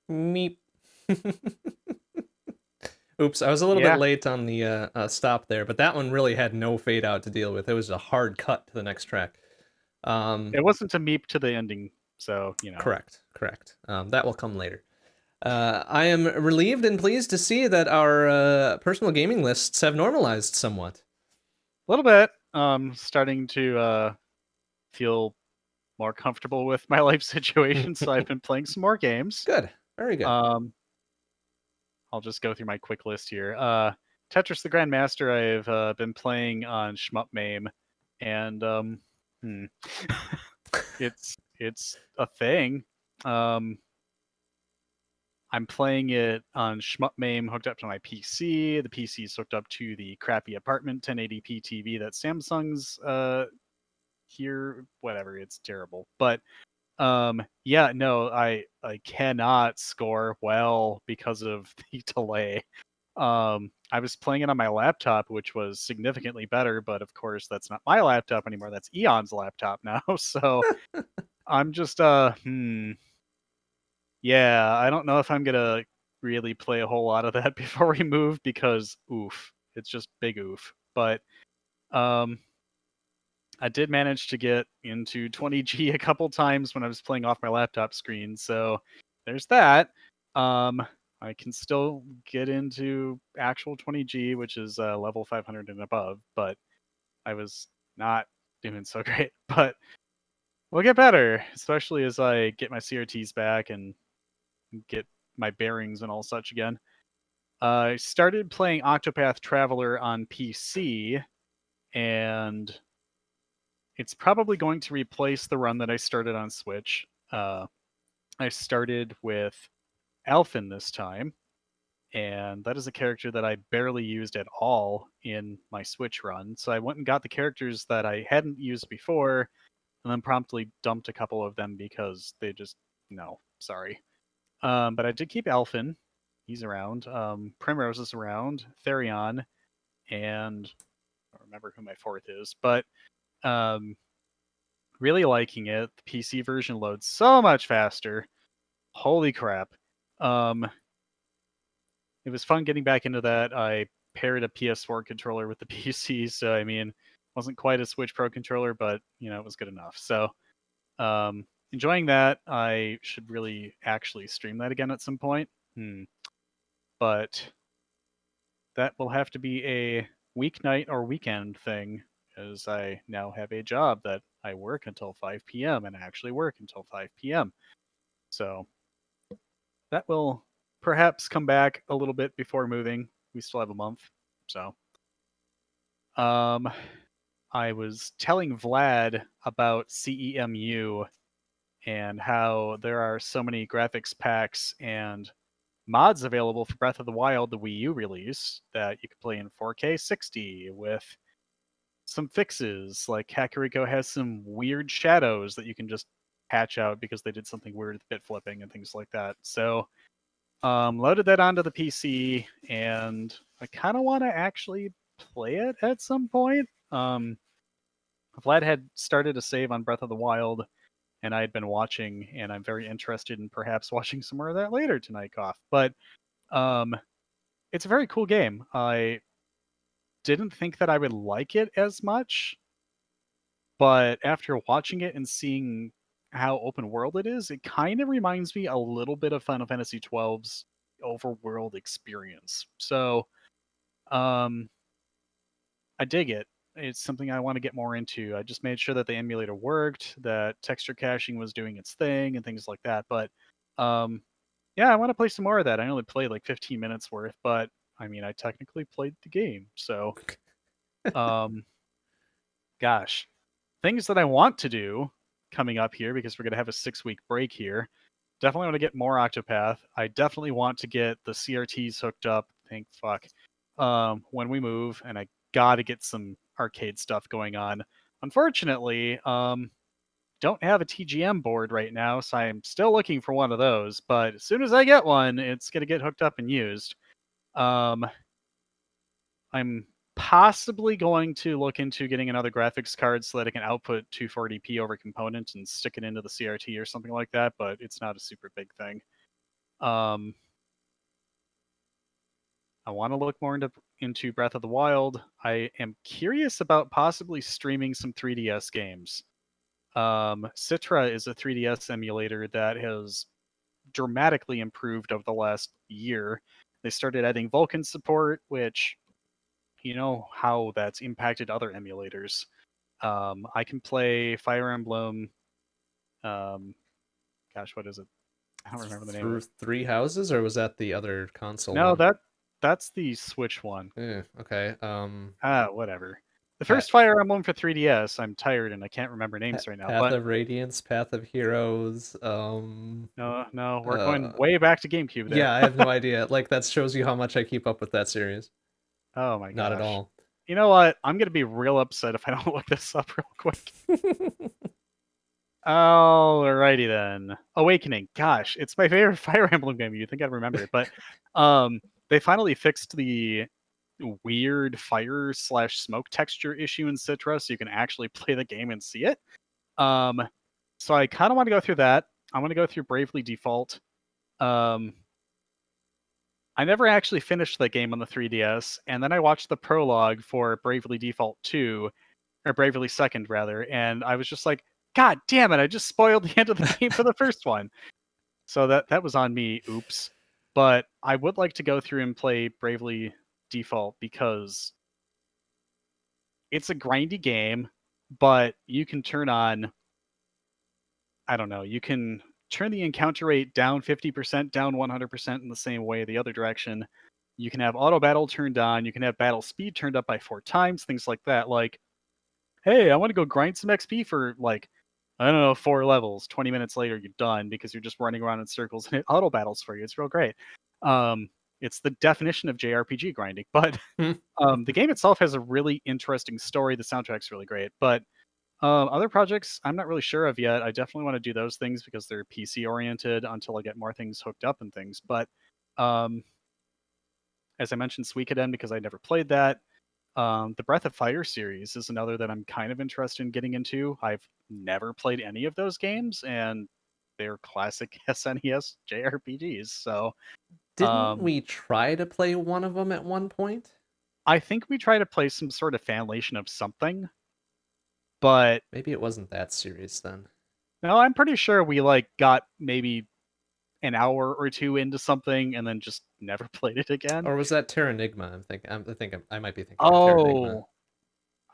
Speaker 1: Meep. Oops, I was a little bit
Speaker 2: Yeah.
Speaker 1: late on the stop there, but that one really had no fade out to deal with. It was a hard cut to the next track.
Speaker 2: It wasn't a meep to the ending, so
Speaker 1: Correct. That will come later. I am relieved and pleased to see that our personal gaming lists have normalized somewhat.
Speaker 2: a little bit. Starting to feel more comfortable with my life situation, so I've been playing some more games.
Speaker 1: Good, very good.
Speaker 2: I'll just go through my quick list here. Tetris the Grandmaster I've been playing on Shmup Mame, and it's a thing. I'm playing it on Shmup Mame hooked up to my PC. The PC is hooked up to the crappy apartment 1080p TV that Samsung's here, whatever, it's terrible. But yeah, no, I cannot score well because of the delay. I was playing it on my laptop, which was significantly better, but of course that's not my laptop anymore. That's Eon's laptop now. So I'm just yeah, I don't know if I'm gonna really play a whole lot of that before we move because oof, it's just big oof. But um I did manage to get into 20G a couple times when I was playing off my laptop screen, so there's that. Um, I can still get into actual 20G, which is level 500 and above, but I was not doing so great. But we'll get better, especially as I get my CRTs back and get my bearings and all such again. I started playing Octopath Traveler on PC, and it's probably going to replace the run that I started on Switch. I started with Alphen this time, and that is a character that I barely used at all in my Switch run. So I went and got the characters that I hadn't used before, and then promptly dumped a couple of them because they just no, sorry. But I did keep Alphen. He's around. Primrose is around. Therion, and I don't remember who my fourth is, but um, really liking it. The PC version loads so much faster. Holy crap. Um, it was fun getting back into that. I paired a PS4 controller with the PC, so I mean, wasn't quite a Switch Pro controller, but you know, it was good enough. So, enjoying that. I should really actually stream that again at some point. But that will have to be a weeknight or weekend thing, as I now have a job that I work until 5 p.m. and actually work until 5 p.m. So that will perhaps come back a little bit before moving. We still have a month. So um I was telling Vlad about CEMU and how there are so many graphics packs and mods available for Breath of the Wild, the Wii U release, that you could play in 4K 60 with some fixes. Like Kakariko has some weird shadows that you can just patch out because they did something weird with bit flipping and things like that. So loaded that onto the PC, and I kind of want to actually play it at some point. Vlad had started a save on Breath of the Wild, and I had been watching, and I'm very interested in perhaps watching some more of that later tonight, Goff. But um, it's a very cool game. I didn't think that I would like it as much, but after watching it and seeing how open world it is, it kind of reminds me a little bit of Final Fantasy XII's overworld experience. So, um, I dig it. It's something I want to get more into. I just made sure that the emulator worked, that texture caching was doing its thing, and things like that. But, um, yeah, I want to play some more of that. I only played like 15 minutes worth, but I mean, I technically played the game. So, um, gosh, things that I want to do coming up here because we're going to have a 6 week break here. Definitely want to get more Octopath. I definitely want to get the CRTs hooked up. Thank fuck. When we move, and I got to get some arcade stuff going on. Unfortunately, don't have a TGM board right now, so I'm still looking for one of those. But as soon as I get one, it's gonna get hooked up and used. Um, I'm possibly going to look into getting another graphics card so that I can output 240p over component and stick it into the CRT or something like that, but it's not a super big thing. Um, I want to look more into Breath of the Wild. I am curious about possibly streaming some 3DS games. Citra is a 3DS emulator that has dramatically improved over the last year. They started adding Vulkan support, which you know how that's impacted other emulators. I can play Fire Emblem. Um, gosh, what is it? I don't remember the name of
Speaker 1: Through
Speaker 2: it.
Speaker 1: three houses, or was that the other console
Speaker 2: No,
Speaker 1: one?
Speaker 2: that's the Switch one.
Speaker 1: Okay.
Speaker 2: Whatever. The
Speaker 1: Pa-
Speaker 2: first Fire Emblem for 3DS. I'm tired and I can't remember names right now.
Speaker 1: Path
Speaker 2: But
Speaker 1: of Radiance, Path of Heroes.
Speaker 2: no, we're going
Speaker 1: Uh,
Speaker 2: way back to GameCube there.
Speaker 1: yeah, I have no idea. Like that shows you how much I keep up with that series.
Speaker 2: Oh my
Speaker 1: Not at
Speaker 2: gosh.
Speaker 1: all.
Speaker 2: You know what? I'm gonna be real upset if I don't look this up real quick. Alrighty then. Awakening. Gosh, it's my favorite Fire Emblem game. You'd think I'd remember it, but they finally fixed the weird fire slash smoke texture issue in Citra, so you can actually play the game and see it. Um, so I kind of want to go through that. I want to go through Bravely Default. Um, I never actually finished that game on the 3DS, and then I watched the prologue for Bravely Default 2, or Bravely Second rather, and I was just like, God damn it! I just spoiled the end of the game for the first one. So that was on me. Oops. But I would like to go through and play Bravely Default because it's a grindy game, but you can turn on, I don't know, you can turn the encounter rate down 50%, down 100% in the same way the other direction. You can have auto battle turned on, you can have battle speed turned up by 4 times, things like that. Like, hey, I want to go grind some XP for like, I don't know, 4 levels. 20 minutes later, you're done because you're just running around in circles and it auto battles for you. It's real great. It's the definition of JRPG grinding. But the game itself has a really interesting story. The soundtrack's really great. But other projects I'm not really sure of yet. I definitely want to do those things because they're PC oriented until I get more things hooked up and things. But um, as I mentioned, Suikoden because I never played that. The Breath of Fire series is another that I'm kind of interested in getting into. I've never played any of those games, and they're classic SNES JRPGs. So
Speaker 1: Didn't
Speaker 2: um,
Speaker 1: we try to play one of them at one point?
Speaker 2: I think we try to play some sort of fanlation of something, but
Speaker 1: Maybe it wasn't that serious then.
Speaker 2: no, I'm pretty sure we like got maybe an hour or two into something and then just never played it again.
Speaker 1: Or was that Terranigma? I might be thinking of Terranigma.
Speaker 2: Oh,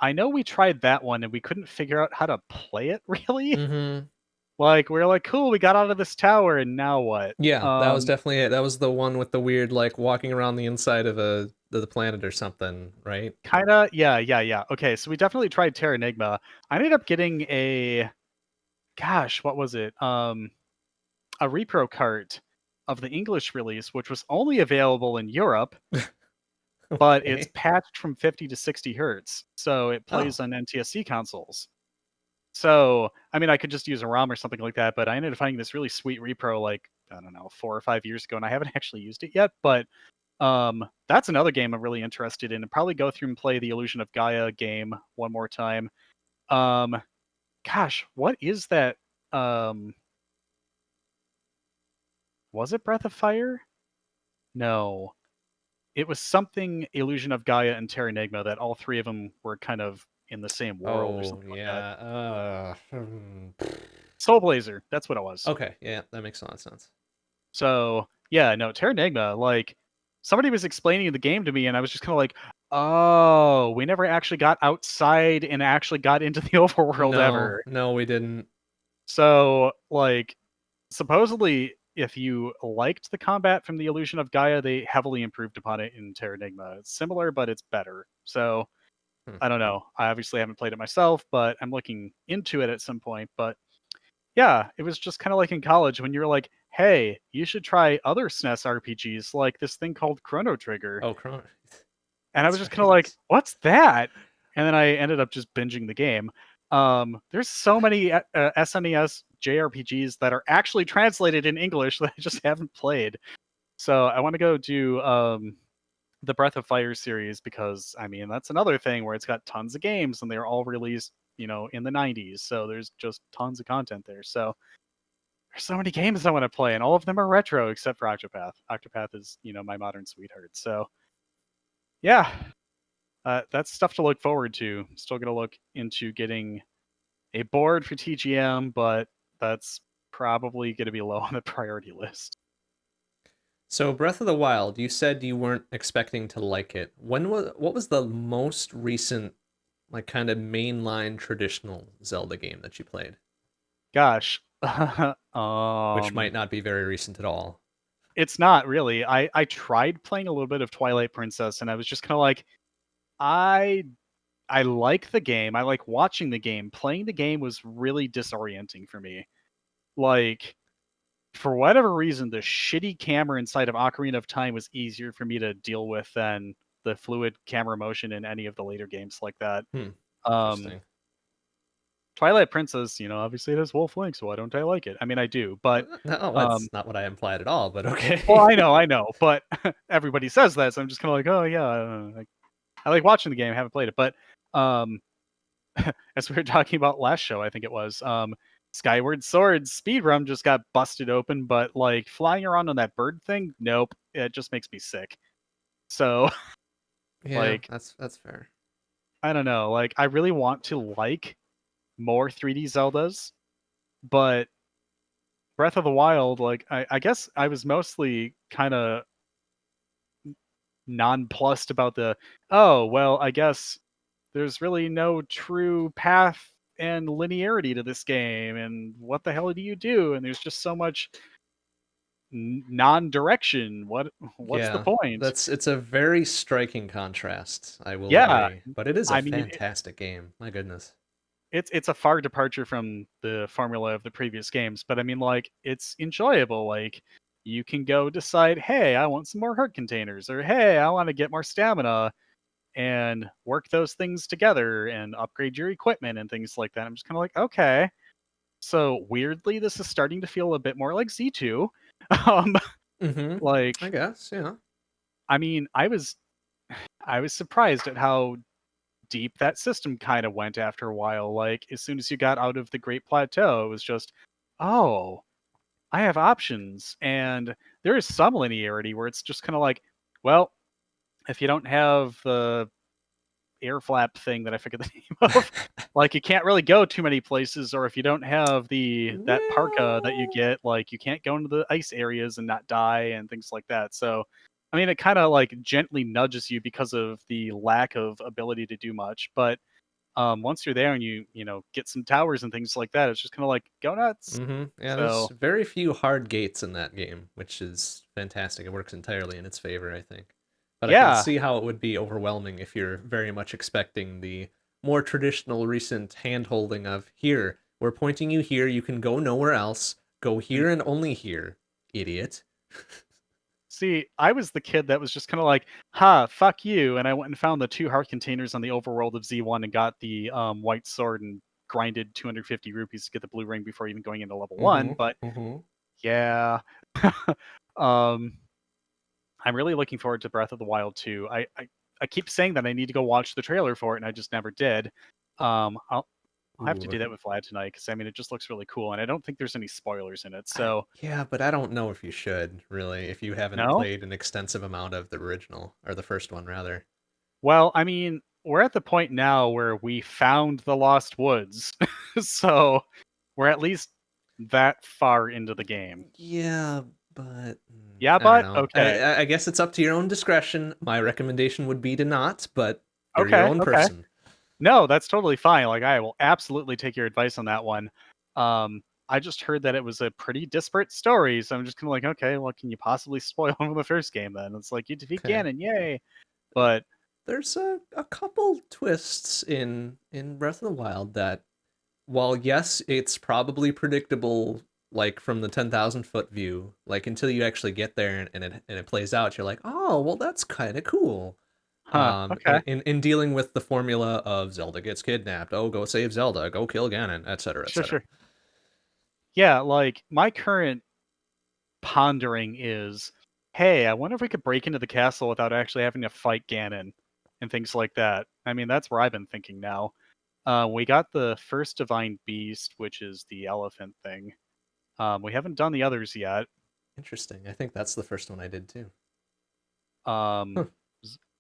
Speaker 2: I know we tried that one and we couldn't figure out how to play it really.
Speaker 1: Mm-hmm.
Speaker 2: Like we're like, cool, we got out of this tower, and now what?
Speaker 1: Yeah, that was definitely it. That was the one with the weird, like, walking around the inside of the planet or something, right?
Speaker 2: Kinda, yeah. Okay, so we definitely tried Terranigma. I ended up getting a, gosh, what was it? A repro cart of the English release, which was only available in Europe, but it's
Speaker 1: Okay.
Speaker 2: patched from 50 to 60 hertz, so it
Speaker 1: Oh,
Speaker 2: plays on NTSC consoles. So, I mean, I could just use a ROM or something like that, but I ended up finding this really sweet repro like, I don't know, 4 or 5 years ago, and I haven't actually used it yet, but that's another game I'm really interested in. And probably go through and play the Illusion of Gaia game one more time. Um, Gosh, what is that? Um, was it Breath of Fire? No, it was something Illusion of Gaia and Terranigma that all three of them were kind of in the same world or
Speaker 1: oh
Speaker 2: something like that.
Speaker 1: yeah.
Speaker 2: Soul Blazer, that's what it was.
Speaker 1: Okay, yeah, that makes a lot of sense.
Speaker 2: So yeah, no, Terranigma, like somebody was explaining the game to me and I was just kind of like, oh, we never actually got outside and actually got into the overworld
Speaker 1: No,
Speaker 2: ever.
Speaker 1: no, we didn't.
Speaker 2: So like supposedly if you liked the combat from the Illusion of Gaia, they heavily improved upon it in Terranigma. It's similar, but it's better. So
Speaker 1: Hmm.
Speaker 2: I don't know. I obviously haven't played it myself, but I'm looking into it at some point. But yeah, it was just kind of like in college when you're like, hey, you should try other SNES RPGs like this thing called Chrono Trigger.
Speaker 1: Oh, Chrono.
Speaker 2: And I was
Speaker 1: That's
Speaker 2: just kind of like,
Speaker 1: right.
Speaker 2: what's that? And then I ended up just binging the game. There's so many SNES JRPGs that are actually translated in English that I just haven't played. So I want to go do the Breath of Fire series because, I mean, that's another thing where it's got tons of games and they're all released, in the 90s. So there's just tons of content there. So there's so many games I want to play, and all of them are retro except for Octopath. Octopath is, my modern sweetheart. So yeah, that's stuff to look forward to. Still gonna look into getting a board for TGM, but that's probably gonna be low on the priority list.
Speaker 1: So Breath of the Wild, you said you weren't expecting to like it. What was the most recent, like, kind of mainline traditional Zelda game that you played?
Speaker 2: Gosh,
Speaker 1: Which might not be very recent at all.
Speaker 2: it's not really. I tried playing a little bit of Twilight Princess, and I was just kind of like, I I like the game. I like watching the game. Playing the game was really disorienting for me. Like, for whatever reason, the shitty camera inside of Ocarina of Time was easier for me to deal with than the fluid camera motion in any of the later games like that.
Speaker 1: Interesting.
Speaker 2: Twilight Princess, obviously it has Wolf Link, so why don't I like it? I mean, I do, but
Speaker 1: No, that's not what I implied at all, but okay.
Speaker 2: well, I know, but everybody says that, so I'm just kind of like, oh yeah, I like watching the game, haven't played it, but as we were talking about last show, I think it was, Skyward Sword speedrun just got busted open, but like flying around on that bird thing, nope, it just makes me sick. So
Speaker 1: Yeah,
Speaker 2: like,
Speaker 1: that's fair.
Speaker 2: I don't know, like I really want to like more 3D Zeldas, but Breath of the Wild, like I guess I was mostly kind of nonplussed about oh well, I guess there's really no true path and linearity to this game, and what the hell do you do? And there's just so much non-direction. What's the
Speaker 1: Yeah,
Speaker 2: point?
Speaker 1: it's a very striking contrast, I will
Speaker 2: Yeah,
Speaker 1: agree. But it is a
Speaker 2: I mean,
Speaker 1: fantastic game. My goodness.
Speaker 2: it's a far departure from the formula of the previous games, but I mean, like, it's enjoyable. Like, you can go decide, hey, I want some more heart containers, or hey, I want to get more stamina, and work those things together and upgrade your equipment and things like that. I'm just kind of like, okay. So weirdly, this is starting to feel a bit more like Z2. Um,
Speaker 1: I
Speaker 2: like,
Speaker 1: guess, yeah.
Speaker 2: I mean, I was surprised at how deep that system kind of went after a while. Like, as soon as you got out of the Great Plateau, it was just, oh, I have options. And there is some linearity where it's just kind of like, well, if you don't have the air flap thing that I forget the name of, like you can't really go too many places, or if you don't have that parka that you
Speaker 1: Well,
Speaker 2: get, like you can't go into the ice areas and not die and things like that. So I mean, it kind of like gently nudges you because of the lack of ability to do much, but once you're there and you get some towers and things like that, it's just kind of like go nuts.
Speaker 1: yeah, there's
Speaker 2: So
Speaker 1: very few hard gates in that game, which is fantastic. It works entirely in its favor, I think. But I can
Speaker 2: yeah.
Speaker 1: see how it would be overwhelming if you're very much expecting the more traditional recent hand-holding of here, we're pointing you here, you can go nowhere else, go
Speaker 2: And
Speaker 1: here and only here, idiot.
Speaker 2: see, I was the kid that was just kind of like, "Ha, fuck you!" And I went and found the 2 heart containers on the overworld of Z1 and got the white sword and grinded 250 rupees to get the blue ring before even going into level
Speaker 1: Mm-hmm.
Speaker 2: 1. But
Speaker 1: Mm-hmm.
Speaker 2: yeah, um, I'm really looking forward to Breath of the Wild 2. I keep saying that I need to go watch the trailer for it, and I just never did. I'll have to
Speaker 1: Ooh.
Speaker 2: do that with Vlad tonight because I mean it just looks really cool, and I don't think there's any spoilers in it.
Speaker 1: I,
Speaker 2: So
Speaker 1: yeah, but I don't know if you should, really, if you haven't
Speaker 2: no.
Speaker 1: played an extensive amount of the original, or the first one, rather.
Speaker 2: Well, I mean, we're at the point now where we found the Lost Woods. So, we're at least that far into the game.
Speaker 1: Yeah, but
Speaker 2: Yeah,
Speaker 1: I don't
Speaker 2: but
Speaker 1: know.
Speaker 2: okay.
Speaker 1: I guess it's up to your own discretion. My recommendation would be to not, but you're your
Speaker 2: Okay,
Speaker 1: own
Speaker 2: okay.
Speaker 1: person.
Speaker 2: No, that's totally fine. Like I will absolutely take your advice on that one. I just heard that it was a pretty disparate story, so I'm just kind of like, okay, what can you possibly spoil from the first game then? It's like you defeat
Speaker 1: Okay.
Speaker 2: Ganon, yay. But
Speaker 1: There's a couple twists in Breath of the Wild that, while yes, it's probably predictable, like from the 10,000-foot view, like until you actually get there and it plays out, you're like, oh, well, that's kind of cool.
Speaker 2: okay.
Speaker 1: In dealing with the formula of Zelda gets kidnapped, oh, go save Zelda, go kill Ganon, etc.,
Speaker 2: Sure,
Speaker 1: etc.
Speaker 2: sure. Yeah, like my current pondering is, hey, I wonder if we could break into the castle without actually having to fight Ganon and things like that. I mean, that's where I've been thinking now. We got the first divine beast, which is the elephant thing. We haven't done the others yet.
Speaker 1: Interesting. I think that's the first one I did too.
Speaker 2: Um,
Speaker 1: Huh.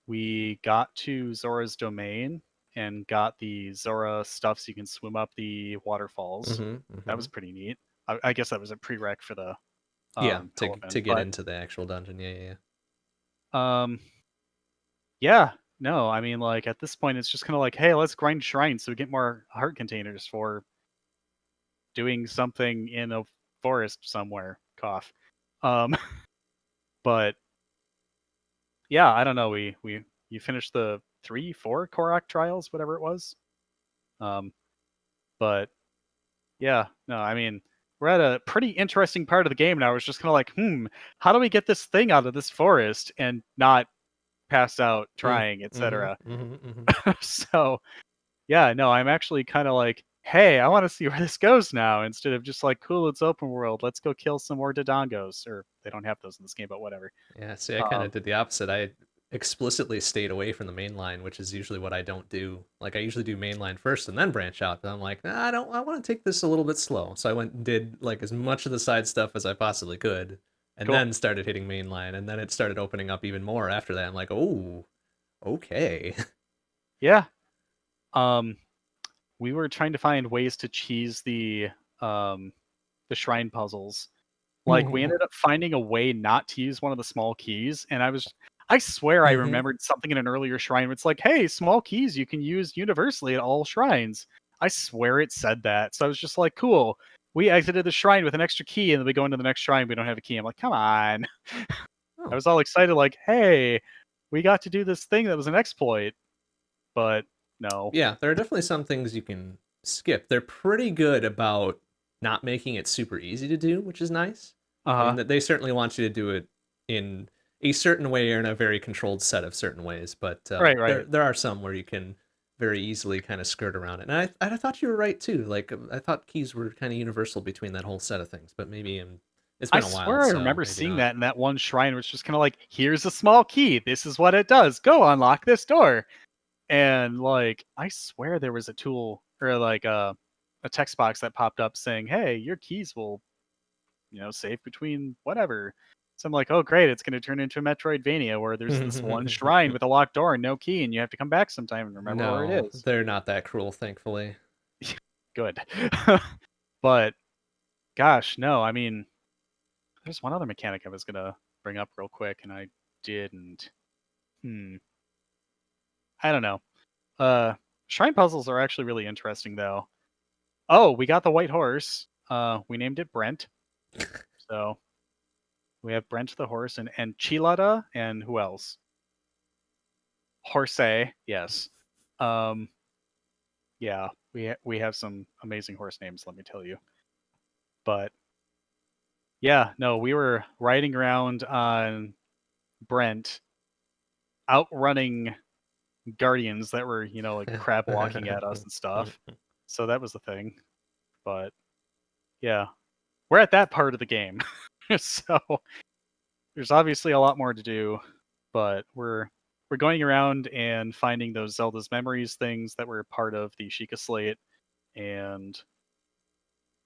Speaker 2: we got to Zora's domain and got the Zora stuff so you can swim up the waterfalls. That
Speaker 1: Mm-hmm.
Speaker 2: was pretty neat. I guess that was a prereq for the
Speaker 1: Yeah, to
Speaker 2: elephant,
Speaker 1: get
Speaker 2: but
Speaker 1: into the actual dungeon. Yeah, yeah, yeah.
Speaker 2: um, yeah, no, I mean, like, at this point, it's just kinda like, "Hey, let's grind shrines so we get more heart containers for doing something in a forest somewhere." Cough. Um, but, yeah, I don't know, we you finished the 3, 4 Korok trials, whatever it was? Um, but, yeah, no, I mean, we're at a pretty interesting part of the game now. It's just kinda like, "Hmm, how do we get this thing out of this forest and not passed out
Speaker 1: Mm,
Speaker 2: trying,
Speaker 1: mhm,
Speaker 2: etc.
Speaker 1: mhm, mhm.
Speaker 2: So yeah, no, I'm actually kind of like, hey, I want to see where this goes now. Instead of just like, cool, it's open world. Let's go kill some more Dodongos. Or they don't have those in this game, but whatever.
Speaker 1: Yeah, see, I kind of
Speaker 2: Um,
Speaker 1: did the opposite. I explicitly stayed away from the main line, which is usually what I don't do. Like I usually do main line first and then branch out. But I'm like, nah, I don't. I want to take this a little bit slow. So I went and did like as much of the side stuff as I possibly could, and
Speaker 2: cool.
Speaker 1: then started hitting main line, and then it started opening up even more after that. I'm like, oh, okay.
Speaker 2: Yeah. Um, we were trying to find ways to cheese um the shrine puzzles. Like we
Speaker 1: Mhm.
Speaker 2: ended up finding a way not to use one of the small keys, and I swear I
Speaker 1: Mhm.
Speaker 2: remembered something in an earlier shrine where it's like, hey, small keys you can use universally at all shrines. I swear it said that. So I was just like, cool. We exited the shrine with an extra key, and then we go into the next shrine, we don't have a key. I'm like, come on. I
Speaker 1: Oh,
Speaker 2: was all excited, like, hey, we got to do this thing that was an exploit, but no.
Speaker 1: yeah. There are definitely some things you can skip. They're pretty good about not making it super easy to do, which is nice. I mean,
Speaker 2: Uh-huh.
Speaker 1: that they certainly want you to do it in a certain way or in a very controlled set of certain ways, but
Speaker 2: Right,
Speaker 1: there
Speaker 2: right.
Speaker 1: there are some where you can very easily kind of skirt around it. And I thought you were right too. Like I thought keys were kind of universal between that whole set of things, but it's
Speaker 2: I
Speaker 1: been a while,
Speaker 2: swear I
Speaker 1: so
Speaker 2: remember
Speaker 1: maybe
Speaker 2: seeing
Speaker 1: not.
Speaker 2: that in that one shrine where it's just kind of like, here's a small key. This is what it does. Go unlock this door. And like, I swear there was a tool or like a text box that popped up saying, hey, your keys will, save between whatever. So I'm like, oh, great. It's going to turn into a Metroidvania where there's this one shrine with a locked door and no key, and you have to come back sometime and remember where it
Speaker 1: No,
Speaker 2: is.
Speaker 1: they're not that cruel, thankfully.
Speaker 2: Good. But gosh, no, I mean, there's one other mechanic I was going to bring up real quick, and I didn't. Hmm. I don't know. Uh, Shrine puzzles are actually really interesting, though. Oh, we got the white horse. We named it Brent. So we have Brent the horse and Chilada and who else? Horse, yes. Um, yeah, we have some amazing horse names, let me tell you. But yeah, no, we were riding around on Brent, outrunning guardians that were, like crab walking at us and stuff. So that was the thing. But yeah, we're at that part of the game. So there's obviously a lot more to do, but we're going around and finding those Zelda's Memories things that were part of the Sheikah Slate, and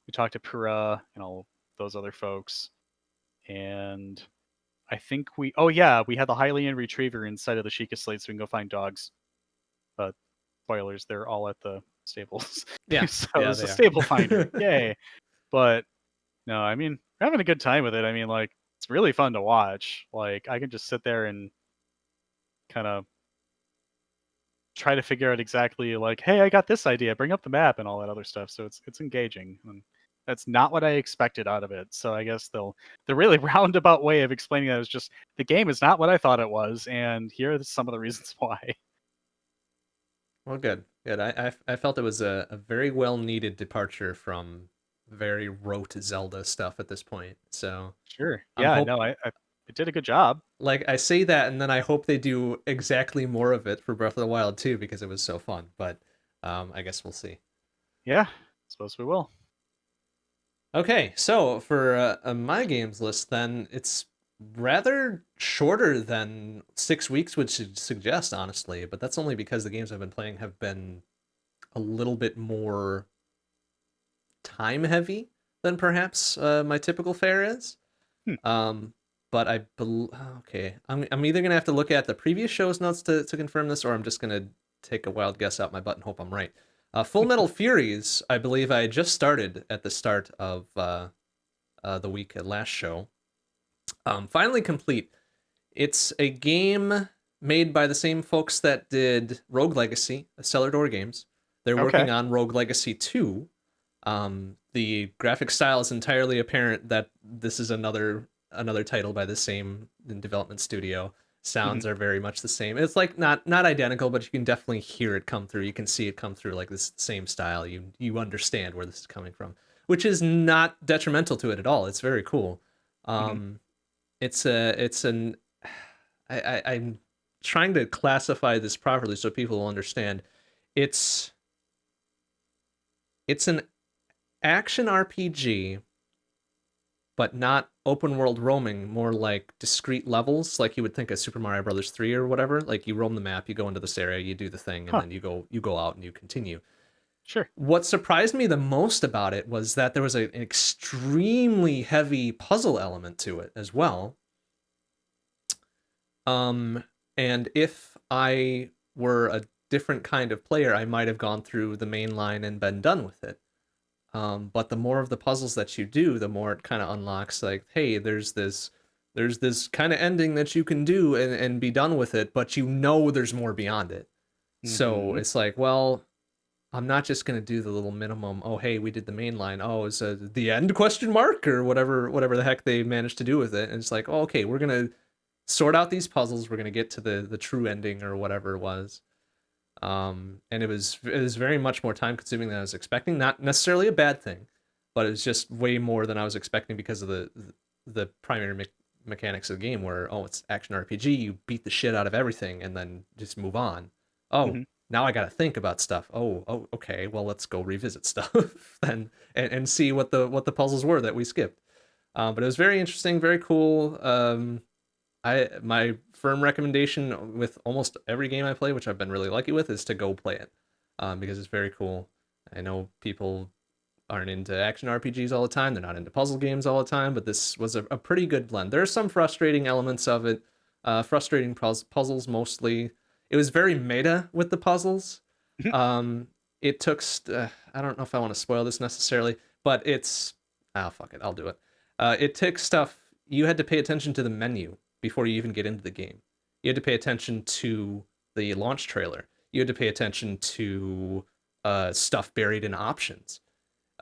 Speaker 2: we talked to Pura and all those other folks, and I think oh yeah, we had the Hylian Retriever inside of the Sheikah Slate so we can go find dogs. But spoilers, they're all at the stables.
Speaker 1: Yeah,
Speaker 2: So
Speaker 1: yeah,
Speaker 2: it's a
Speaker 1: they are.
Speaker 2: stable finder. Yay. But no, I mean, we're having a good time with it. I mean, like, it's really fun to watch. Like, I can just sit there and kind of try to figure out exactly like, hey, I got this idea, bring up the map and all that other stuff. So it's engaging. And that's not what I expected out of it. So I guess the really roundabout way of explaining that is just the game is not what I thought it was, and here are some of the reasons why.
Speaker 1: Well, good, good. I felt it was a very well needed departure from very rote Zelda stuff at this point. So
Speaker 2: Sure.
Speaker 1: I'm
Speaker 2: Yeah,
Speaker 1: hope
Speaker 2: no, I it did a good job.
Speaker 1: like I say that, and then I hope they do exactly more of it for Breath of the Wild too, because it was so fun. But I guess we'll see.
Speaker 2: Yeah, suppose we will.
Speaker 1: Okay, so for my games list, then it's rather shorter than 6 weeks would suggest, honestly. But that's only because the games I've been playing have been a little bit more time heavy than perhaps my typical fare is.
Speaker 2: Hmm.
Speaker 1: Um, but okay, I'm either gonna have to look at the previous show's notes to confirm this, or I'm just gonna take a wild guess out my butt and hope I'm right. Full Metal Furies, I believe I just started at the start of the week at last show. Finally complete. It's a game made by the same folks that did Rogue Legacy, Stellar Door Games. They're
Speaker 2: Okay.
Speaker 1: working on Rogue Legacy 2. The graphic style is entirely apparent that this is another title by the same development studio.
Speaker 2: Mhm.
Speaker 1: Sounds are very much the same. It's like not identical, but you can definitely hear it come through. You can see it come through like this same style. You understand where this is coming from, which is not detrimental to it at all. It's very cool.
Speaker 2: Mhm.
Speaker 1: Um, it's a it's an I'm trying to classify this properly so people will understand. It's an action RPG, but not open world roaming, more like discrete levels, like you would think of Super Mario Brothers 3 or whatever. Like you roam the map, you go into this area, you do the thing, and
Speaker 2: Huh.
Speaker 1: then you go out and you continue.
Speaker 2: Sure.
Speaker 1: What surprised me the most about it was that there was an extremely heavy puzzle element to it as well. And if I were a different kind of player, I might have gone through the main line and been done with it. But the more of the puzzles that you do, the more it kind of unlocks like, hey, there's this kind of ending that you can do and be done with it, but you know there's more beyond it. So
Speaker 2: Mm-hmm.
Speaker 1: it's like, well, I'm not just gonna do the little minimum. Oh, hey, we did the main line. Oh, is the end question mark or whatever the heck they managed to do with it. And it's like, oh, okay, we're gonna sort out these puzzles. We're gonna get to the true ending or whatever it was. And it was very much more time consuming than I was expecting. Not necessarily a bad thing, but it was just way more than I was expecting because of the primary mechanics of the game. Where it's action RPG, you beat the shit out of everything and then just move on. Oh,
Speaker 2: Mm-hmm.
Speaker 1: now I got to think about stuff. Oh, okay. Well, let's go revisit stuff and see what the puzzles were that we skipped. But it was very interesting, very cool. My firm recommendation with almost every game I play, which I've been really lucky with, is to go play it, because it's very cool. I know people aren't into action RPGs all the time; they're not into puzzle games all the time, but this was a pretty good blend. There are some frustrating elements of it, frustrating puzzles mostly. It was very meta with the puzzles. It took I don't know if I want to spoil this necessarily, but it's fuck it, I'll do it. It took stuff. You had to pay attention to the menu before you even get into the game. You had to pay attention to the launch trailer. You had to pay attention to stuff buried in options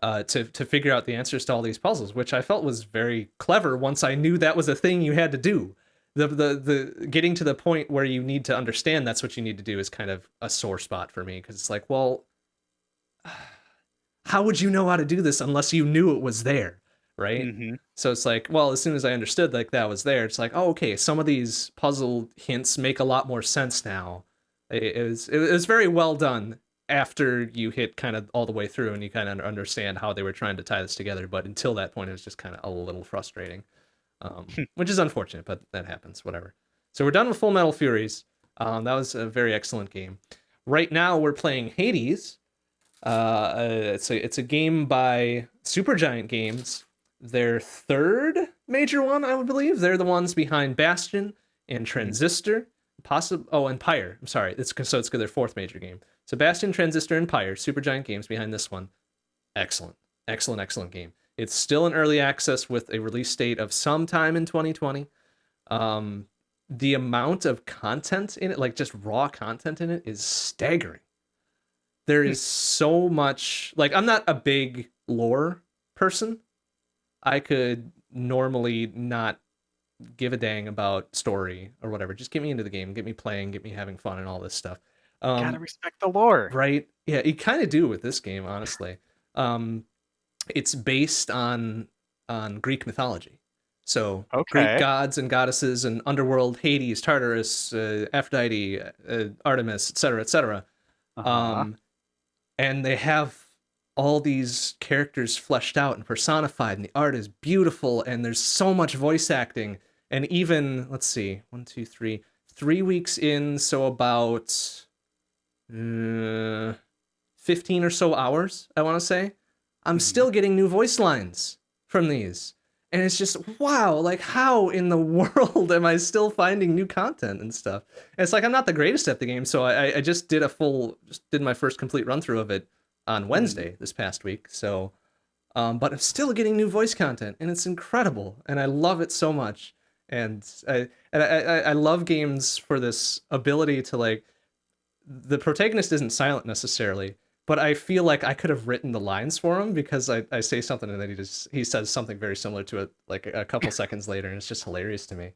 Speaker 1: to figure out the answers to all these puzzles, which I felt was very clever once I knew that was a thing you had to do. The getting to the point where you need to understand that's what you need to do is kind of a sore spot for me because it's like, well, how would you know how to do this unless you knew it was there, right?
Speaker 2: Mm-hmm.
Speaker 1: So it's like, well, as soon as I understood like that was there, it's like, oh, okay, some of these puzzle hints make a lot more sense now. It was very well done after you hit kind of all the way through and you kind of understand how they were trying to tie this together. But until that point, it was just kind of a little frustrating, which is unfortunate, but that happens. Whatever. So we're done with Full Metal Furies. That was a very excellent game. Right now, we're playing Hades. It's a game by Supergiant Games, their third major one, I would believe. They're the ones behind Bastion and Transistor, and Pyre. I'm sorry, it's their fourth major game. So Bastion, Transistor, and Pyre, Supergiant Games behind this one. Excellent, excellent, excellent game. It's still in early access with a release date of sometime in 2020. The amount of content in it, like just raw content in it, is staggering. There is so much. Like, I'm not a big lore person. I could normally not give a dang about story or whatever. Just get me into the game, get me playing, get me having fun, and all this stuff.
Speaker 2: Gotta respect the lore.
Speaker 1: Right? Yeah, you kind of do with this game, honestly. It's based on Greek mythology, so Greek
Speaker 2: Okay.
Speaker 1: gods and goddesses and underworld, Hades, Tartarus, Aphrodite, Artemis, etc., etc.
Speaker 2: Uh-huh.
Speaker 1: Um, and they have all these characters fleshed out and personified, and the art is beautiful, and there's so much voice acting. And even, let's see, 3 weeks in, so about 15 or so hours, I want to say, I'm
Speaker 2: Mm-hmm.
Speaker 1: still getting new voice lines from these. And it's just, wow, like, how in the world am I still finding new content and stuff? And it's like, I'm not the greatest at the game, so I just did my first complete run through of it on
Speaker 2: Mm-hmm.
Speaker 1: Wednesday this past week. So, but I'm still getting new voice content, and it's incredible, and I love it so much. And I love games for this ability to, like, the protagonist isn't silent necessarily, but I feel like I could have written the lines for him because I say something and then he says something very similar to it like a couple seconds later, and it's just hilarious to me.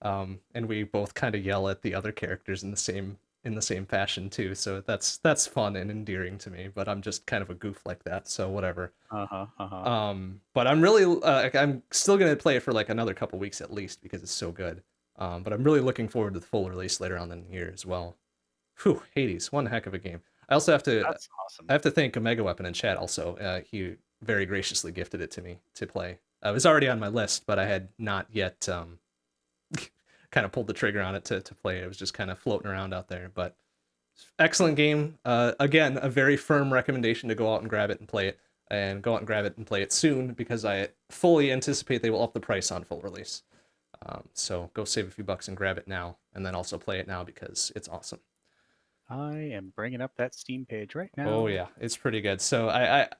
Speaker 1: And we both kind of yell at the other characters in the same fashion too, so that's fun and endearing to me. But I'm just kind of a goof like that, so whatever.
Speaker 2: Uh-huh. Uh-huh.
Speaker 1: But I'm still gonna play it for like another couple weeks at least because it's so good. But I'm really looking forward to the full release later on in the year as well. Whew, Hades, one heck of a game. I also have to
Speaker 2: That's awesome.
Speaker 1: I have to thank Omega Weapon in chat also. He very graciously gifted it to me to play. It was already on my list, but I had not yet kind of pulled the trigger on it to play. It was just kind of floating around out there. But excellent game. Again, a very firm recommendation to go out and grab it and play it. And go out and grab it and play it soon because I fully anticipate they will up the price on full release. So go save a few bucks and grab it now, and then also play it now because it's awesome.
Speaker 2: I am bringing up that Steam page right now.
Speaker 1: Oh yeah, it's pretty good. So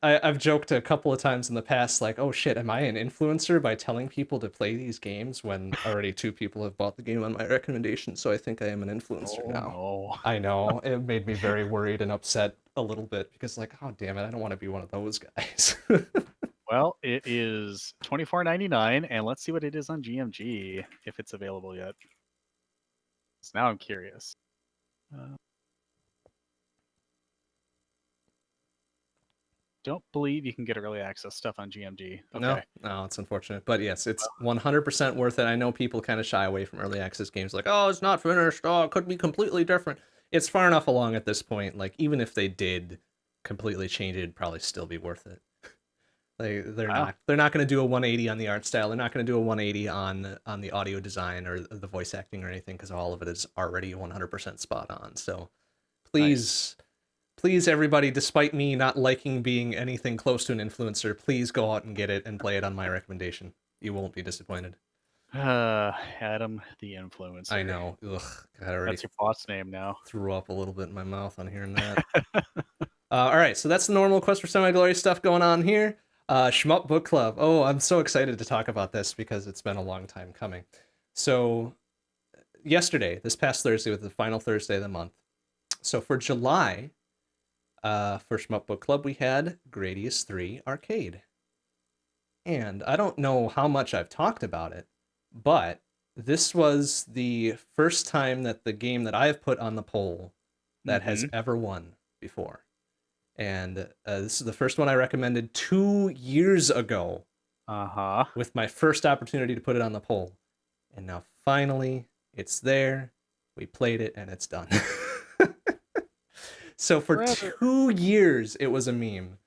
Speaker 1: I've joked a couple of times in the past, like, oh shit, am I an influencer by telling people to play these games when already 2 people have bought the game on my recommendation? So I think I am an influencer
Speaker 2: Oh,
Speaker 1: now.
Speaker 2: no.
Speaker 1: I know it made me very worried and upset a little bit because, like, oh damn it, I don't want to be one of those guys.
Speaker 2: Well, it is $24.99, and let's see what it is on GMG if it's available yet. So now I'm curious. Don't believe you can get early access stuff on GMG. Okay.
Speaker 1: No, it's unfortunate, but yes, it's 100% worth it. I know people kind of shy away from early access games, like, oh, it's not finished. Oh, it could be completely different. It's far enough along at this point. Like, even if they did completely change it, it'd probably still be worth it. They're
Speaker 2: Wow.
Speaker 1: not going to do a 180 on the art style. They're not going to do a 180 on the audio design or the voice acting or anything because all of it is already 100% spot on. So please.
Speaker 2: Nice.
Speaker 1: Please, everybody, despite me not liking being anything close to an influencer, please go out and get it and play it on my recommendation. You won't be disappointed.
Speaker 2: Adam the Influencer.
Speaker 1: I know. Ugh, God, I already
Speaker 2: That's your boss name now.
Speaker 1: threw up a little bit in my mouth on hearing that. All right, so that's the normal Quest for Semi-Glory stuff going on here. Shmup Book Club. Oh, I'm so excited to talk about this because it's been a long time coming. So, yesterday, this past Thursday, was the final Thursday of the month. So for July, for Shmup Book Club, we had Gradius 3 Arcade. And I don't know how much I've talked about it, but this was the first time that the game that I have put on the poll that has ever won before. And this is the first one I recommended 2 years ago. With my first opportunity to put it on the poll. And now finally, it's there. We played it, and it's done. So for 2 years, it was a meme.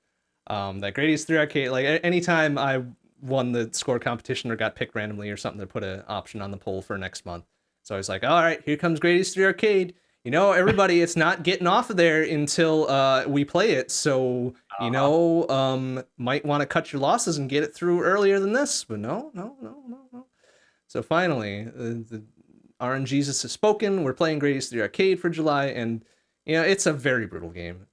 Speaker 1: That Gradius 3 Arcade, like anytime I won the score competition or got picked randomly or something to put an option on the poll for next month. So I was like, all right, here comes Gradius 3 Arcade. You know, everybody, it's not getting off of there until we play it. So, you know, might want to cut your losses and get it through earlier than this. But no. So finally, the RNGesus has spoken. We're playing Gradius 3 Arcade for July, and you know, it's a very brutal game.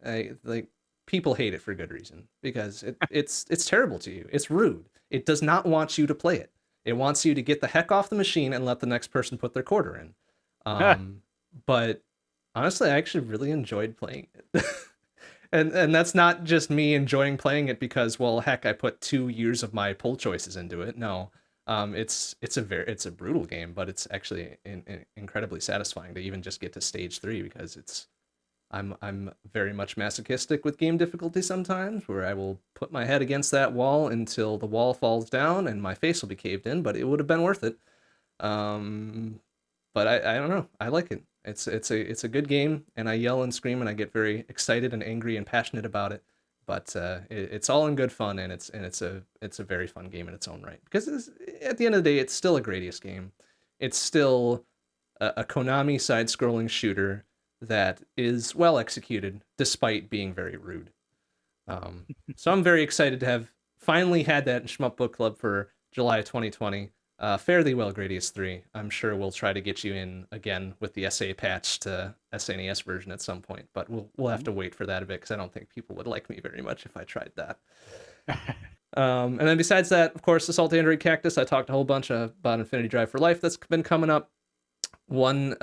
Speaker 1: Like, people hate it for good reason because it's terrible to you. It's rude. It does not want you to play it. It wants you to get the heck off the machine and let the next person put their quarter in. But honestly, I actually really enjoyed playing it. and that's not just me enjoying playing it because, well, heck, I put 2 years of my poll choices into it. No. It's a brutal game, but it's actually incredibly satisfying to even just get to stage 3 because I'm very much masochistic with game difficulty sometimes, where I will put my head against that wall until the wall falls down and my face will be caved in, but it would have been worth it. But I don't know. I like it. It's a good game, and I yell and scream and I get very excited and angry and passionate about it. But it's all in good fun, and it's a very fun game in its own right. Because at the end of the day, it's still a Gradius game. It's still a Konami side-scrolling shooter that is well executed, despite being very rude. So I'm very excited to have finally had that in Shmup Book Club for July of 2020. Fare thee well, Gradius 3. I'm sure we'll try to get you in again with the SA patch to SNES version at some point, but we'll have to wait for that a bit because I don't think people would like me very much if I tried that. And then besides that, of course, Assault Android Cactus. I talked a whole bunch about Infinity Drive for Life that's been coming up. One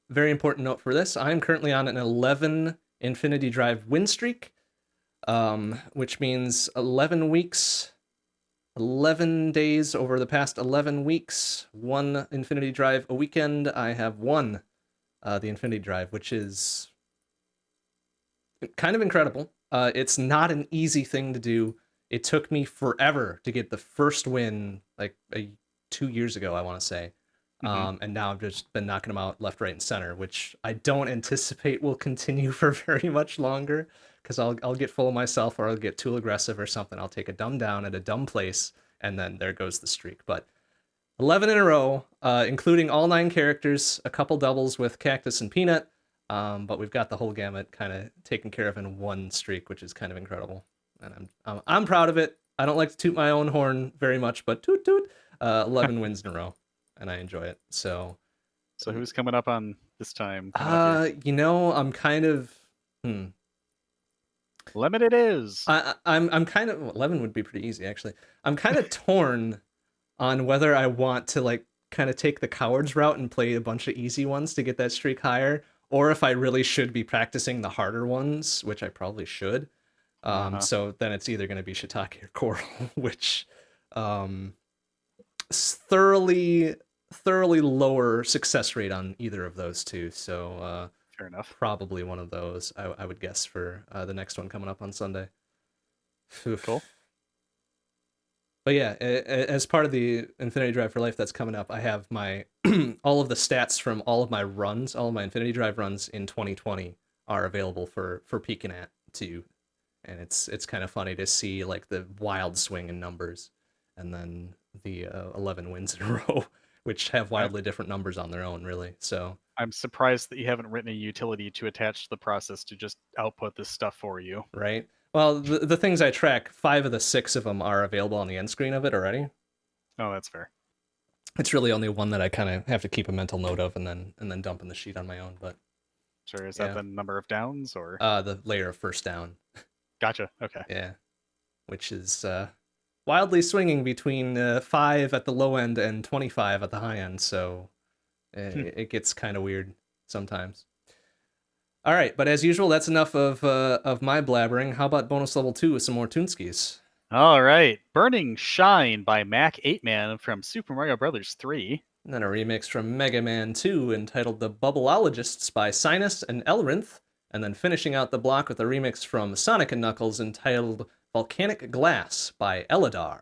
Speaker 1: very important note for this: I am currently on an 11 Infinity Drive win streak, which means 11 weeks. 11 days over the past 11 weeks, one Infinity Drive a weekend. I have won the Infinity Drive, which is kind of incredible. It's not an easy thing to do. It took me forever to get the first win, like 2 years ago, I want to say. And now I've just been knocking them out left, right, and center, which I don't anticipate will continue for very much longer, because I'll get full of myself, or I'll get too aggressive or something. I'll take a dumb down at a dumb place, and then there goes the streak. But 11 in a row, including all 9 characters, a couple doubles with Cactus and Peanut, but we've got the whole gamut kind of taken care of in one streak, which is kind of incredible, and I'm proud of it. I don't like to toot my own horn very much, but toot toot. 11 wins in a row, and I enjoy it. So
Speaker 2: who's coming up on this time?
Speaker 1: I'm kind of
Speaker 2: Lemon it is.
Speaker 1: I'm kind of 11 would be pretty easy actually. I'm kind of torn on whether I want to like kind of take the cowards route and play a bunch of easy ones to get that streak higher, or if I really should be practicing the harder ones, which I probably should. So then it's either going to be Shiitake or Coral, which thoroughly lower success rate on either of those two. So
Speaker 2: fair enough.
Speaker 1: Probably one of those, I would guess, for the next one coming up on Sunday. Oof.
Speaker 2: Cool.
Speaker 1: But yeah, as part of the Infinity Drive for Life that's coming up, I have my all of the stats from all of my runs, all of my Infinity Drive runs in 2020 are available for peeking at too. And it's kind of funny to see like the wild swing in numbers, and then the 11 wins in a row, which have wildly different numbers on their own, really. So
Speaker 2: I'm surprised that you haven't written a utility to attach the process to just output this stuff for you.
Speaker 1: Right. Well, the things I track, 5 of the 6 of them are available on the end screen of it already.
Speaker 2: Oh, that's fair.
Speaker 1: It's really only one that I kind of have to keep a mental note of and then dump in the sheet on my own. But
Speaker 2: sure, is that the number of downs or
Speaker 1: the layer of first down?
Speaker 2: Gotcha. Okay.
Speaker 1: Yeah, which is wildly swinging between 5 at the low end and 25 at the high end. So it gets kind of weird sometimes. All right, but as usual, that's enough of my blabbering. How about bonus level 2 with some more Toonskis?
Speaker 2: All right, Burning Shine by Mac 8-Man from Super Mario Bros. 3.
Speaker 1: And then a remix from Mega Man 2 entitled The Bubbleologists by Sinus and Elrinth. And then finishing out the block with a remix from Sonic & Knuckles entitled Volcanic Glass by Eladar.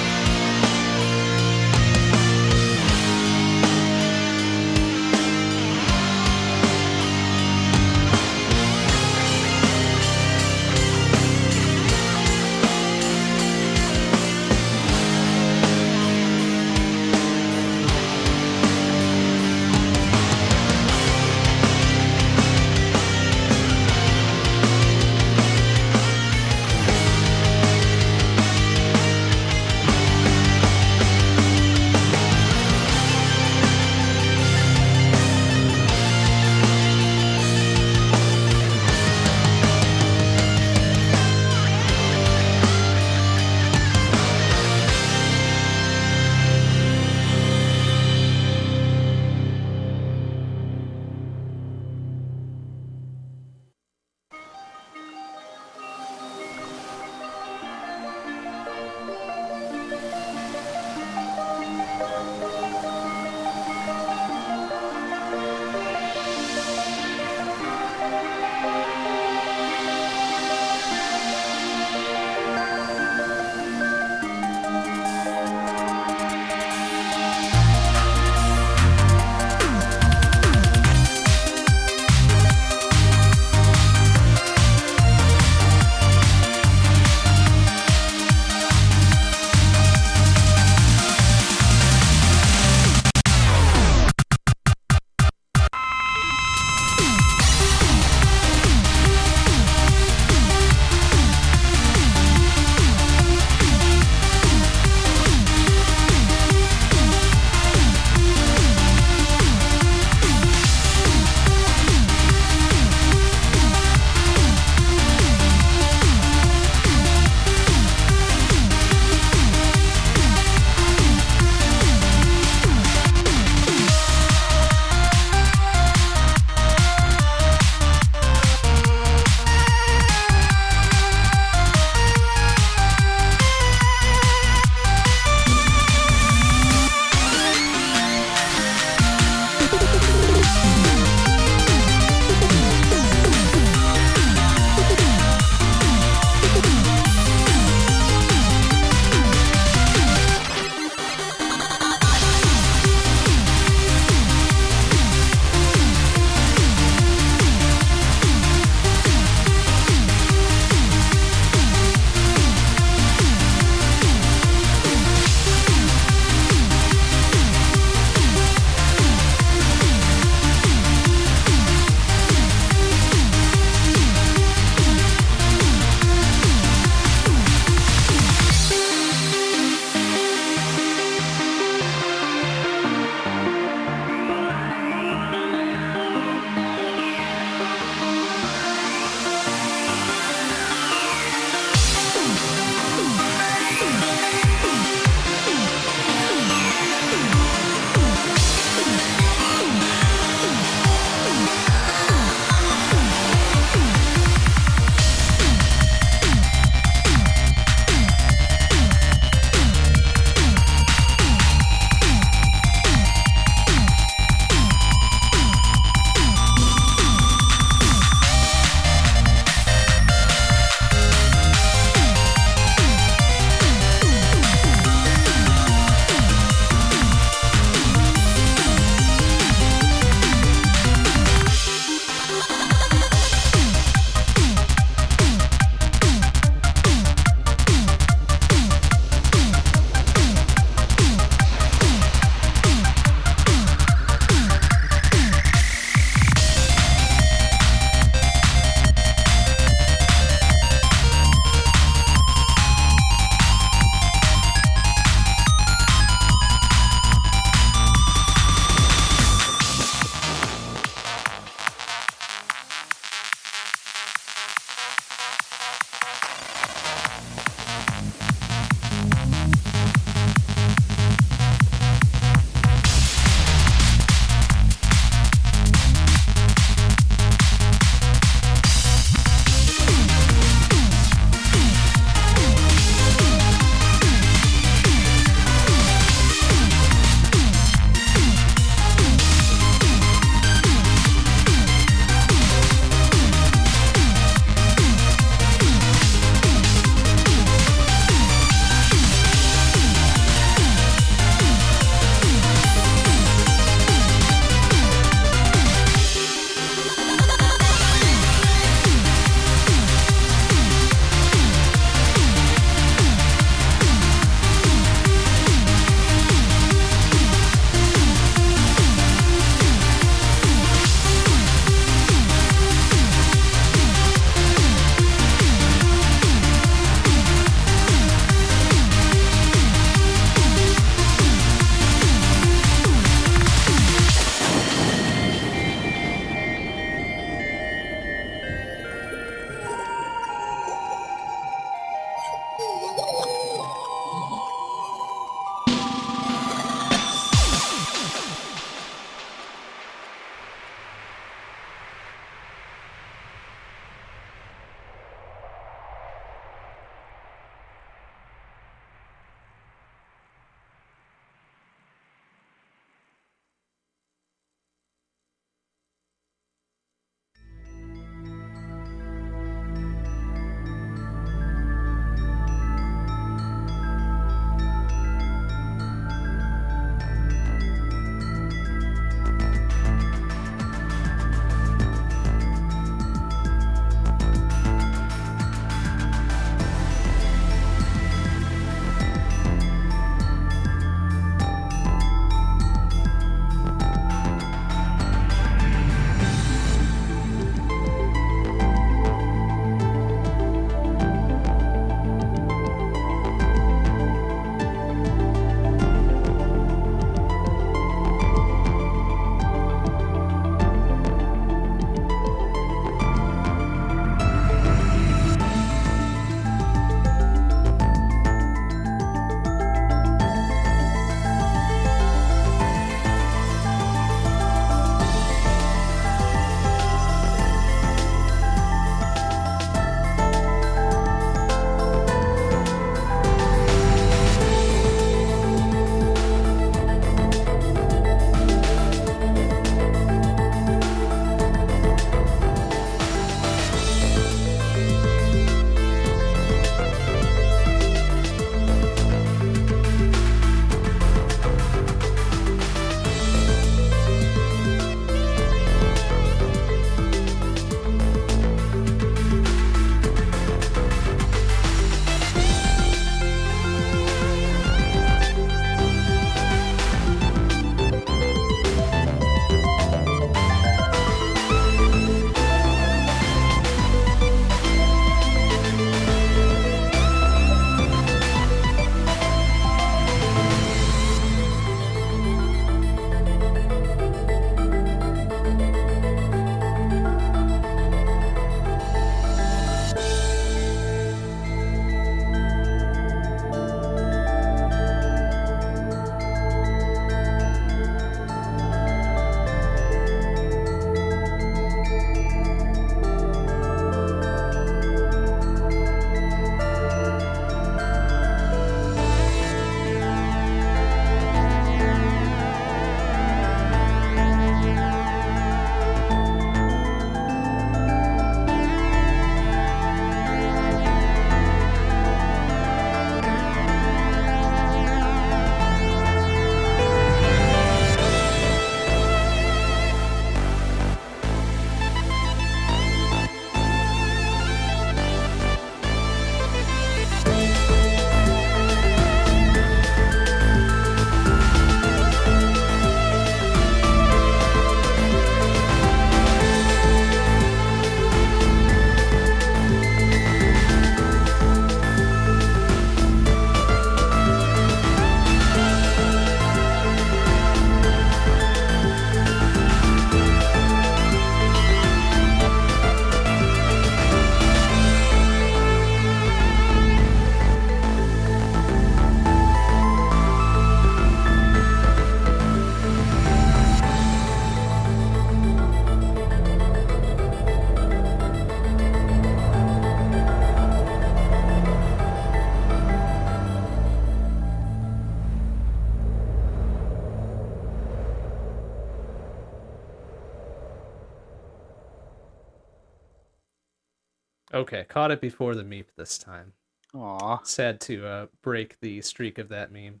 Speaker 1: Okay, caught it before the meep this time.
Speaker 2: Aw.
Speaker 1: Sad to break the streak of that meme.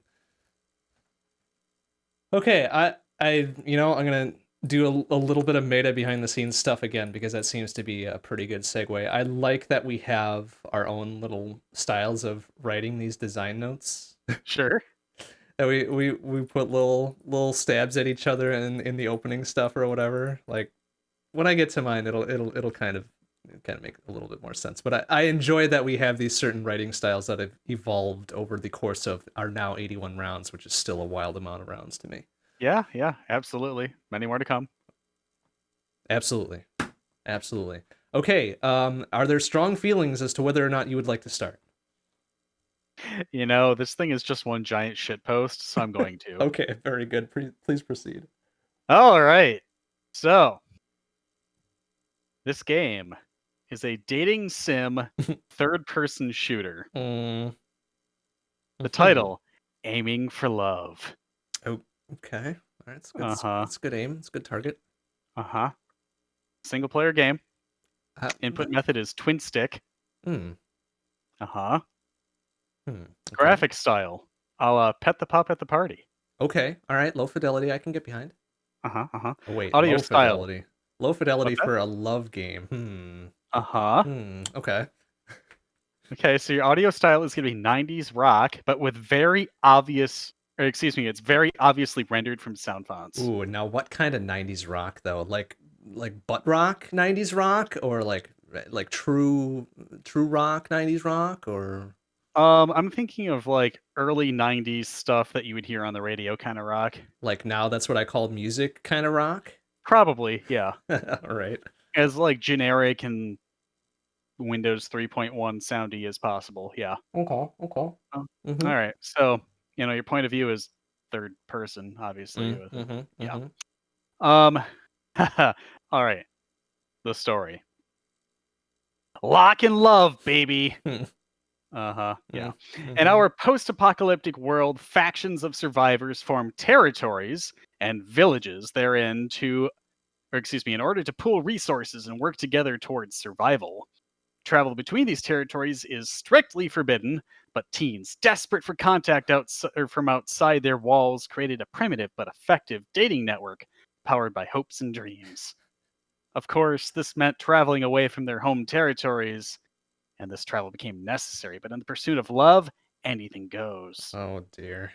Speaker 1: Okay, I'm gonna do a little bit of meta behind the scenes stuff again because that seems to be a pretty good segue. I like that we have our own little styles of writing these design notes.
Speaker 2: Sure.
Speaker 1: That we put little stabs at each other in the opening stuff or whatever. Like when I get to mine, it'll kind of make a little bit more sense. But I enjoy that we have these certain writing styles that have evolved over the course of our now 81 rounds, which is still a wild amount of rounds to me.
Speaker 2: Yeah, absolutely. Many more to come.
Speaker 1: Absolutely. Absolutely. Okay, are there strong feelings as to whether or not you would like to start?
Speaker 2: This thing is just one giant shitpost, so I'm going to.
Speaker 1: Okay, very good. Please proceed.
Speaker 2: All right. So, this game is a dating sim third-person shooter.
Speaker 1: Mm.
Speaker 2: The
Speaker 1: Mhm.
Speaker 2: title, Aiming for Love.
Speaker 1: Oh, okay. All right, it's good.
Speaker 2: Uh-huh.
Speaker 1: It's good aim. It's good target.
Speaker 2: Uh-huh. Single-player game. Input
Speaker 1: That,
Speaker 2: method is twin stick.
Speaker 1: hmm.
Speaker 2: Uh-huh.
Speaker 1: Okay.
Speaker 2: Graphic style, a la Pet the Pup at the Party.
Speaker 1: Okay. All right. Low fidelity. I can get behind.
Speaker 2: Uh-huh.
Speaker 1: Oh wait,
Speaker 2: Audio
Speaker 1: low
Speaker 2: style.
Speaker 1: fidelity. Low fidelity
Speaker 2: What's that?
Speaker 1: for a love game.
Speaker 2: Uh-huh.
Speaker 1: Okay.
Speaker 2: Okay, so your audio style is going to be 90s rock, but with very obvious, or excuse me, it's very obviously rendered from sound fonts.
Speaker 1: Ooh, now what kind of 90s rock though? Like butt rock 90s rock or like true rock 90s rock or
Speaker 2: I'm thinking of like early 90s stuff that you would hear on the radio kind of rock.
Speaker 1: like now that's what I call music kind of rock?
Speaker 2: Probably, yeah.
Speaker 1: All right.
Speaker 2: As like generic and Windows 3.1 soundy as possible. Yeah.
Speaker 1: Okay. Okay.
Speaker 2: Oh, all
Speaker 1: Mhm.
Speaker 2: right. So, your point of view is third person, obviously. With it.
Speaker 1: Mhm.
Speaker 2: Yeah.
Speaker 1: Mhm.
Speaker 2: Um. all right. The story. Lock and love, baby. Uh-huh. Yeah. In
Speaker 1: Mhm.
Speaker 2: our post-apocalyptic world, factions of survivors form territories and villages therein in order to pool resources and work together towards survival. Travel between these territories is strictly forbidden, but teens, desperate for contact from outside their walls, created a primitive but effective dating network powered by hopes and dreams. Of course, this meant traveling away from their home territories, and this travel became necessary, but in the pursuit of love, anything goes.
Speaker 1: Oh dear.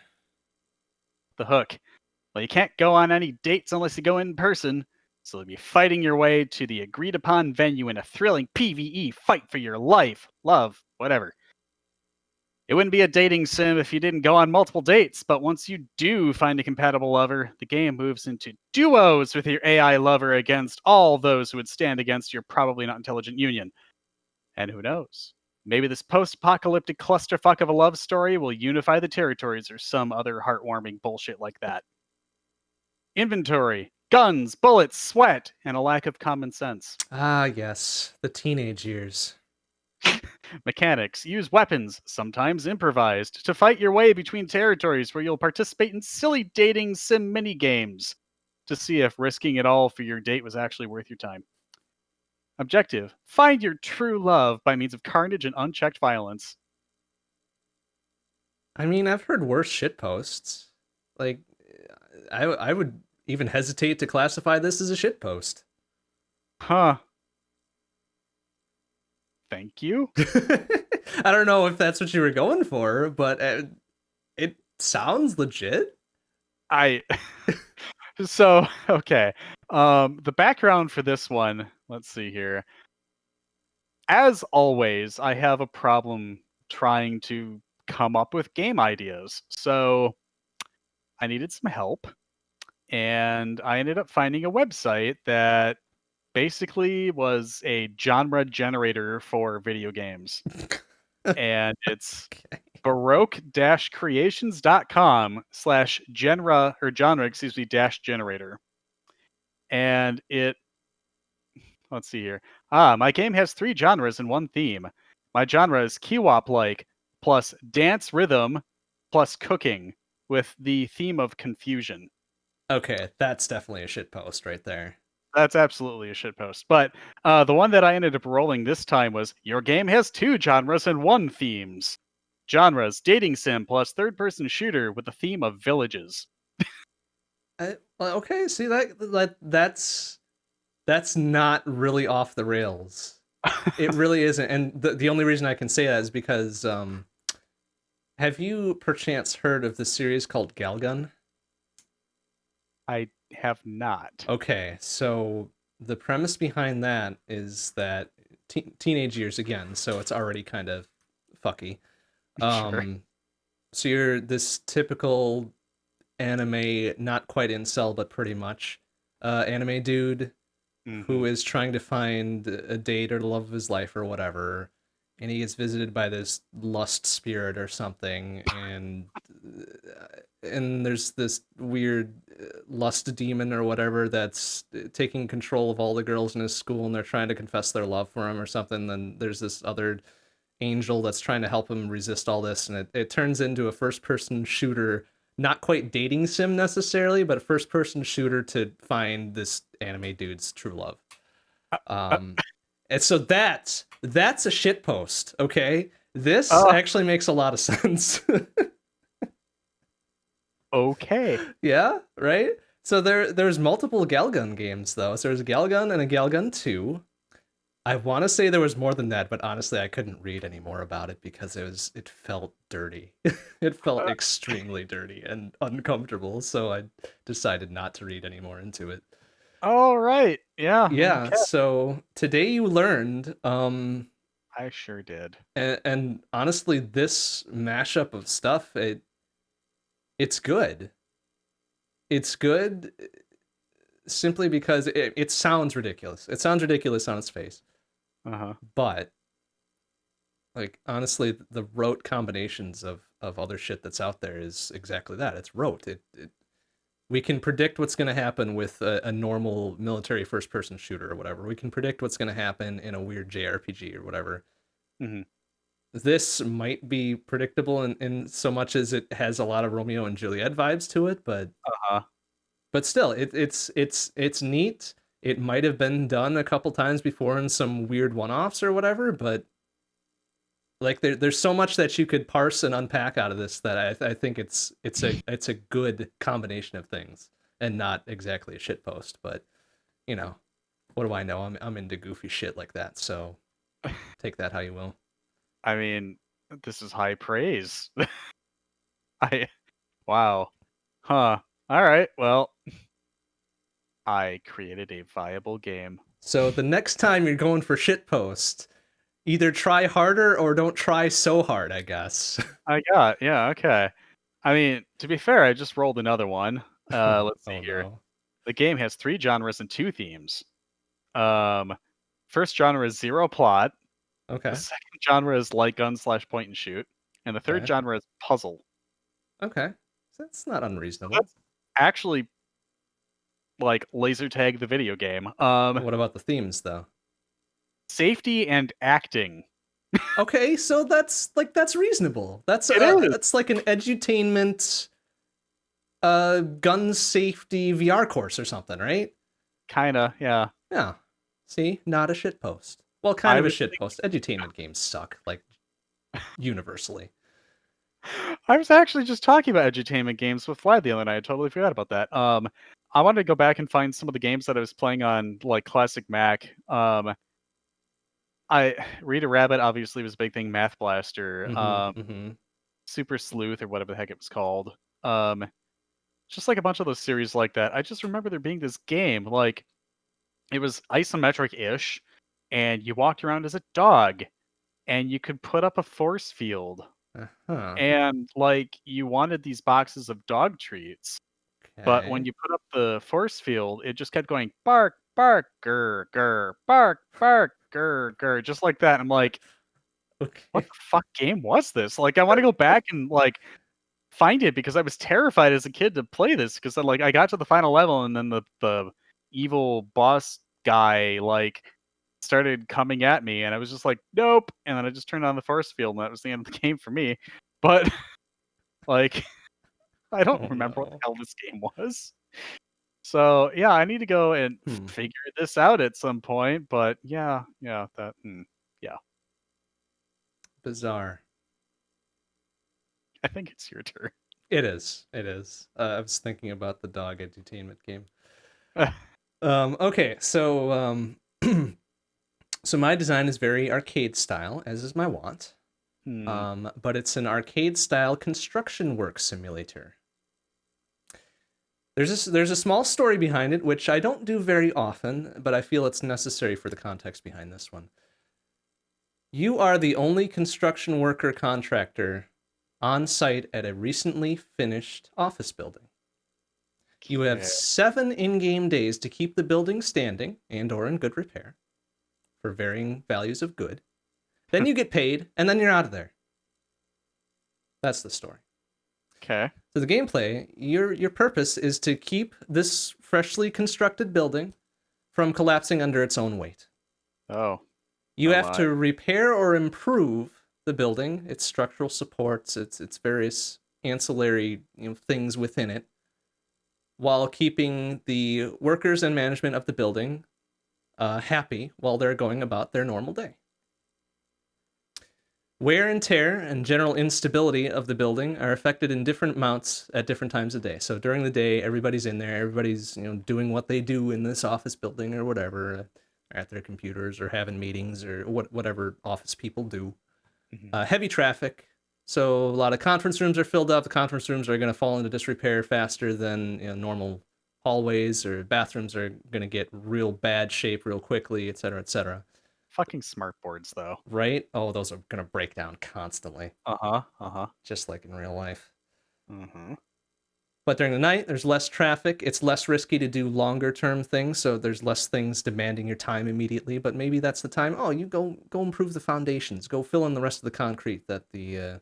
Speaker 2: The hook. Well, you can't go on any dates unless you go in person, so you'll be fighting your way to the agreed upon venue in a thrilling PvE fight for your life, love, whatever. It wouldn't be a dating sim if you didn't go on multiple dates, but once you do find a compatible lover, the game moves into duos with your AI lover against all those who would stand against your probably not intelligent union. And who knows? Maybe this post apocalyptic clusterfuck of a love story will unify the territories or some other heartwarming bullshit like that. Inventory, guns, bullets, sweat, and a lack of common sense.
Speaker 1: Ah, yes, the teenage years.
Speaker 2: Mechanics, use weapons, sometimes improvised, to fight your way between territories where you'll participate in silly dating sim mini games to see if risking it all for your date was actually worth your time. Objective, find your true love by means of carnage and unchecked violence.
Speaker 1: I mean, I've heard worse shit posts. Like, I would even hesitate to classify this as a shit post.
Speaker 2: Huh. Thank you.
Speaker 1: I don't know if that's what you were going for, but it sounds legit.
Speaker 2: I so okay. The background for this one, let's see here. As always, I have a problem trying to come up with game ideas. So I needed some help, and I ended up finding a website that basically was a genre generator for video games. And it's
Speaker 1: Okay.
Speaker 2: baroque-creations.com/genre or genre, excuse me, dash generator. And let's see here. My game has 3 genres and 1 theme. My genre is Kiwop like, plus dance rhythm, plus cooking, with the theme of confusion.
Speaker 1: Okay, that's definitely a shit post right there.
Speaker 2: That's absolutely a shitpost. But the one that I ended up rolling this time was your game has 2 genres and 1 themes. Genres: dating sim plus third-person shooter with a theme of villages.
Speaker 1: Okay, see that's not really off the rails. It really isn't, and the only reason I can say that is because have you perchance heard of the series called Galgun?
Speaker 2: I have not.
Speaker 1: Okay, so the premise behind that is that teenage years again, so it's already kind of fucky.
Speaker 2: Sure.
Speaker 1: Um, so you're this typical anime, not quite incel, but pretty much anime dude who
Speaker 2: Mhm.
Speaker 1: is trying to find a date or the love of his life or whatever, and he gets visited by this lust spirit or something, and there's this weird lust demon or whatever that's taking control of all the girls in his school, and they're trying to confess their love for him or something. Then there's this other angel that's trying to help him resist all this, and it turns into a first person shooter, not quite dating sim necessarily, but a first person shooter to find this anime dude's true love.
Speaker 2: Uh, uh,
Speaker 1: um and so that's a shit post. Okay, this
Speaker 2: uh,
Speaker 1: actually makes a lot of sense.
Speaker 2: okay.
Speaker 1: Yeah, right. So there's multiple Galgun games though. So there's a Galgun and a Galgun 2. I want to say there was more than that, but honestly, I couldn't read any more about it because it felt dirty. It felt
Speaker 2: Uh,
Speaker 1: extremely dirty and uncomfortable, so I decided not to read any more into it.
Speaker 2: all right. Yeah.
Speaker 1: Yeah,
Speaker 2: Okay.
Speaker 1: so today you learned,
Speaker 2: I sure did.
Speaker 1: and honestly, this mashup of stuff, it's good. It's good simply because it sounds ridiculous. It sounds ridiculous on its face,
Speaker 2: Uh huh.
Speaker 1: but like honestly, the rote combinations of other shit that's out there is exactly that. It's rote. We can predict what's going to happen with a normal military first person shooter or whatever. We can predict what's going to happen in a weird JRPG or whatever.
Speaker 2: Hmm.
Speaker 1: This might be predictable in so much as it has a lot of Romeo and Juliet vibes to it,
Speaker 2: Uh huh.
Speaker 1: but still, it's neat. It might have been done a couple times before in some weird one-offs or whatever, but like there's so much that you could parse and unpack out of this that I think it's a good combination of things and not exactly a shit post. But you know, what do I know? I'm into goofy shit like that, so take that how you will.
Speaker 2: I mean, this is high praise. I wow. Huh. All right. Well, I created a viable game.
Speaker 1: So the next time you're going for shit post, either try harder or don't try so hard, I guess.
Speaker 2: I got. Yeah. Okay. I mean, to be fair, I just rolled another one. Let's see
Speaker 1: Oh
Speaker 2: here.
Speaker 1: no.
Speaker 2: The game has 3 genres and 2 themes. Um, first genre is zero plot. The
Speaker 1: Okay.
Speaker 2: second genre is light gun slash point and shoot, and the third
Speaker 1: Okay.
Speaker 2: genre is puzzle.
Speaker 1: Okay. So that's not
Speaker 2: So
Speaker 1: unreasonable.
Speaker 2: that's actually like laser tag the video game.
Speaker 1: What about the themes though?
Speaker 2: Safety and acting.
Speaker 1: Okay, so that's reasonable.
Speaker 2: It is
Speaker 1: That's like an edutainment gun safety VR course or something, right?
Speaker 2: kinda, yeah.
Speaker 1: Yeah. See, not a shit post. Well, kind
Speaker 2: I
Speaker 1: of a
Speaker 2: was
Speaker 1: shit post. Edutainment games suck, like universally.
Speaker 2: I was actually just talking about edutainment games with Vlad the other night. I totally forgot about that. I wanted to go back and find some of the games that I was playing on like classic Mac. I Rita Rabbit obviously was a big thing. Math Blaster,
Speaker 1: Mm-hmm. Mm-hmm.
Speaker 2: Super Sleuth, or whatever the heck it was called. Um, just like a bunch of those series like that. I just remember there being this game like it was isometric-ish, and you walked around as a dog, and you could put up a force field,
Speaker 1: Uh-huh.
Speaker 2: and like you wanted these boxes of dog treats. But when
Speaker 1: Okay.
Speaker 2: you put up the force field, it just kept going bark, bark, grr, grr, bark, bark, grr, grr, just like that. I'm like, what
Speaker 1: Okay.
Speaker 2: the fuck game was this? Like, I want to go back and like find it because I was terrified as a kid to play this because I got to the final level and then the evil boss guy like started coming at me and I was just like, nope. And then I just turned on the force field and that was the end of the game for me. But like, I don't
Speaker 1: Oh
Speaker 2: remember what the
Speaker 1: no.
Speaker 2: hell this game was. So yeah, I need to go and
Speaker 1: Hmm.
Speaker 2: figure this out at some point. But yeah.
Speaker 1: Bizarre.
Speaker 2: I think it's your turn.
Speaker 1: It is. It is. I was thinking about the dog edutainment game. Okay, so my design is very arcade style, as is my want.
Speaker 2: Hmm.
Speaker 1: But it's an arcade style construction work simulator. There's a small story behind it, which I don't do very often, but I feel it's necessary for the context behind this one. You are the only construction worker contractor on site at a recently finished office building. You have
Speaker 2: Okay.
Speaker 1: 7 in-game days to keep the building standing and or in good repair for varying values of good. Then you get paid, and then you're out of there. That's the story.
Speaker 2: Okay.
Speaker 1: So the gameplay, your purpose is to keep this freshly constructed building from collapsing under its own weight.
Speaker 2: Oh.
Speaker 1: You
Speaker 2: Oh
Speaker 1: have
Speaker 2: my.
Speaker 1: to repair or improve the building, its structural supports, its various ancillary things within it, while keeping the workers and management of the building happy while they're going about their normal day. Wear and tear and general instability of the building are affected in different amounts at different times of day. So during the day, everybody's in there, everybody's doing what they do in this office building or whatever, at their computers or having meetings or whatever office people do.
Speaker 2: Mhm.
Speaker 1: Heavy traffic, so a lot of conference rooms are filled up. The conference rooms are going to fall into disrepair faster than normal hallways, or bathrooms are going to get real bad shape real quickly, et cetera, et cetera.
Speaker 2: Fucking smart boards, though.
Speaker 1: Right? Oh, those are going to break down constantly,
Speaker 2: Uh huh. Uh huh.
Speaker 1: just like in real life.
Speaker 2: Mm-hmm.
Speaker 1: But during the night, there's less traffic. It's less risky to do longer term things, so there's less things demanding your time immediately. But maybe that's the time. Oh, you go improve the foundations. Go fill in the rest of the concrete that the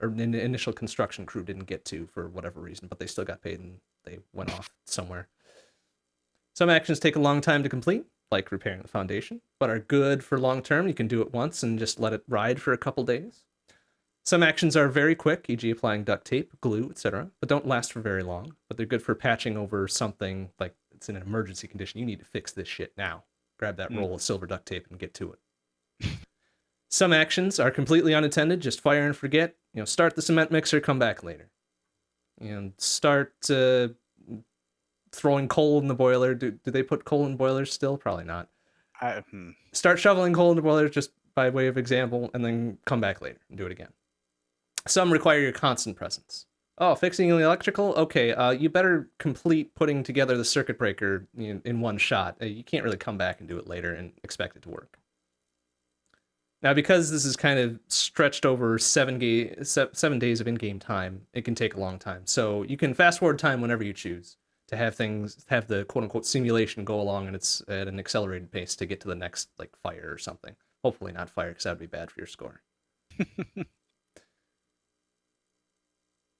Speaker 1: initial construction crew didn't get to for whatever reason, but they still got paid and they went off somewhere. Some actions take a long time to complete, like repairing the foundation, but are good for long term. You can do it once and just let it ride for a couple days. Some actions are very quick, e.g., applying duct tape, glue, etc., but don't last for very long. But they're good for patching over something like it's in an emergency condition. You need to fix this shit now. Grab that roll of silver duct tape and get to it. Some actions are completely unattended, just fire and forget. Start the cement mixer, come back later. And start throwing coal in the boiler. Do they put coal in boilers still? Probably not. Start shoveling coal in the boiler just by way of example, and then come back later and do it again. Some require your constant presence. Oh, fixing the electrical? Okay, you better complete putting together the circuit breaker in one shot. You can't really come back and do it later and expect it to work. Now, because this is kind of stretched over 7 days of in-game time, it can take a long time. So you can fast forward time whenever you choose to have the quote-unquote simulation go along, and it's at an accelerated pace to get to the next like fire or something. Hopefully not fire, because that would be bad for your score.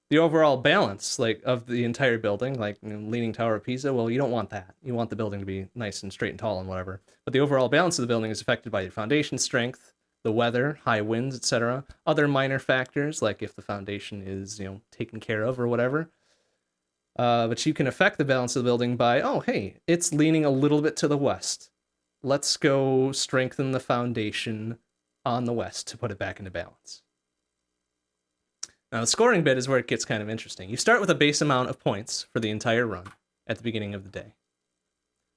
Speaker 1: The overall balance of the entire building, like Leaning Tower of Pisa, well, you don't want that. You want the building to be nice and straight and tall and whatever. But the overall balance of the building is affected by your foundation strength, the weather, high winds, etc. Other minor factors, like if the foundation is taken care of or whatever. But you can affect the balance of the building by, oh, hey, it's leaning a little bit to the west. Let's go strengthen the foundation on the west to put it back into balance. Now, the scoring bit is where it gets kind of interesting. You start with a base amount of points for the entire run at the beginning of the day.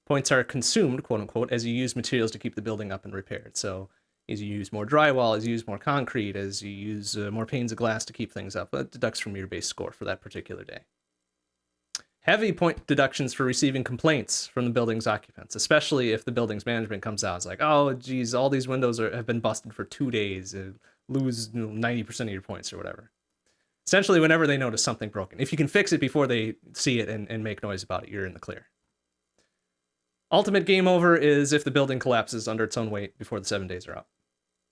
Speaker 1: Points are consumed, quote unquote, as you use materials to keep the building up and repaired. So, as you use more drywall, as you use more concrete, as you use more panes of glass to keep things up, it deducts from your base score for that particular day. Heavy point deductions for receiving complaints from the building's occupants, especially if the building's management comes out. It's like, oh, geez, all these windows have been busted for 2 days. Lose 90% of your points or whatever. Essentially, whenever they notice something broken. If you can fix it before they see it and make noise about it, you're in the clear. Ultimate game over is if the building collapses under its own weight before the 7 days are up.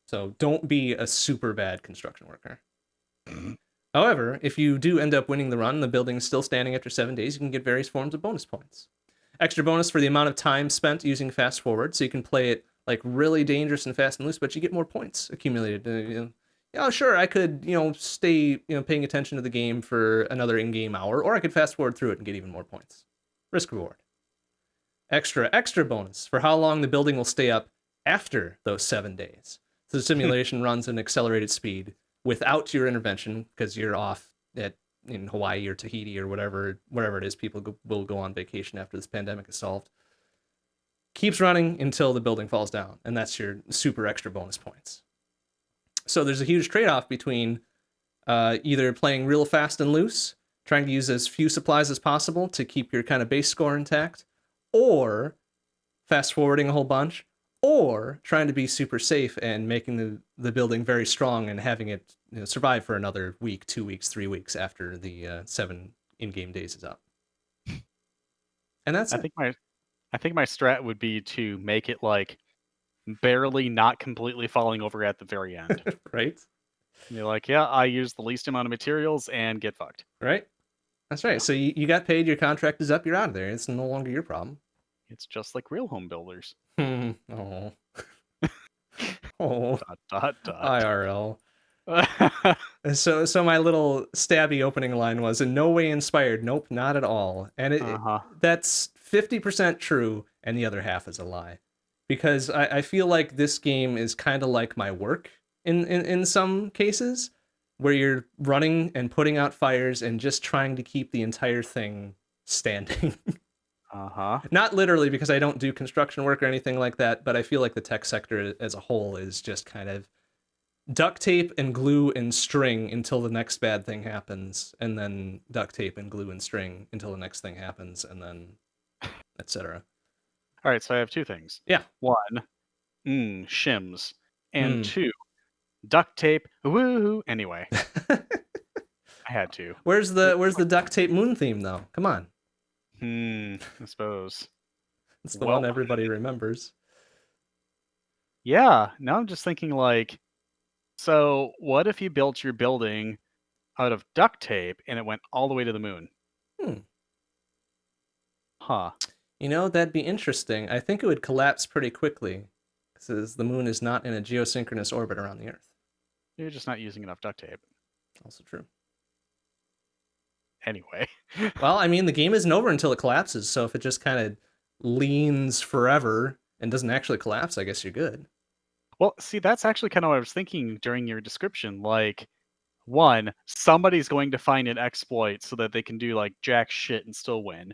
Speaker 1: So don't be a super bad construction worker. However, if you do end up winning the run and the building is still standing after 7 days, you can get various forms of bonus points. Extra bonus for the amount of time spent using fast forward, so you can play it like really dangerous and fast and loose, but you get more points accumulated. Oh, sure, I could, stay, paying attention to the game for another in-game hour, or I could fast forward through it and get even more points. risk reward. Extra bonus for how long the building will stay up after those 7 days. So the simulation runs at accelerated speed without your intervention because you're off in Hawaii or Tahiti or wherever it is people will go on vacation after this pandemic is solved. Keeps running until the building falls down, and that's your super extra bonus points. So there's a huge trade-off between either playing real fast and loose, trying to use as few supplies as possible to keep your kind of base score intact, or fast forwarding a whole bunch, or trying to be super safe and making the building very strong and having it survive for another week, 2 weeks, 3 weeks after the 7 in-game days is up. And that's
Speaker 2: I think my strat would be to make it like barely not completely falling over at the very end.
Speaker 1: right.
Speaker 2: You're like, yeah, I use the least amount of materials and get fucked.
Speaker 1: Right. That's right.
Speaker 2: Yeah.
Speaker 1: So you got paid, your contract is up, you're out of there. It's no longer your problem.
Speaker 2: It's just like real home builders.
Speaker 1: Oh. Oh.
Speaker 2: Dot.
Speaker 1: IRL. So my little stabby opening line was in no way inspired. Nope, not at all. And that's 50% true, and the other half is a lie. Because I feel like this game is kind of like my work in some cases, where you're running and putting out fires and just trying to keep the entire thing standing. Not literally, because I don't do construction work or anything like that, but I feel like the tech sector as a whole is just kind of duct tape and glue and string until the next bad thing happens, and then duct tape and glue and string until the next thing happens, and then etc.
Speaker 2: All right, so I have 2 things.
Speaker 1: Yeah.
Speaker 2: 1, shims, and 2, duct tape. Woo! Anyway, I had to.
Speaker 1: Where's the duct tape moon theme though? Come on.
Speaker 2: I suppose
Speaker 1: it's the one everybody remembers.
Speaker 2: Yeah. Now I'm just thinking like, so what if you built your building out of duct tape and it went all the way to the moon? Huh.
Speaker 1: That'd be interesting. I think it would collapse pretty quickly, because the moon is not in a geosynchronous orbit around the Earth.
Speaker 2: You're just not using enough duct tape.
Speaker 1: Also true.
Speaker 2: Anyway.
Speaker 1: Well, I mean, the game isn't over until it collapses, so if it just kind of leans forever and doesn't actually collapse, I guess you're good.
Speaker 2: Well, see, that's actually kind of what I was thinking during your description. Like, 1, somebody's going to find an exploit so that they can do like jack shit and still win.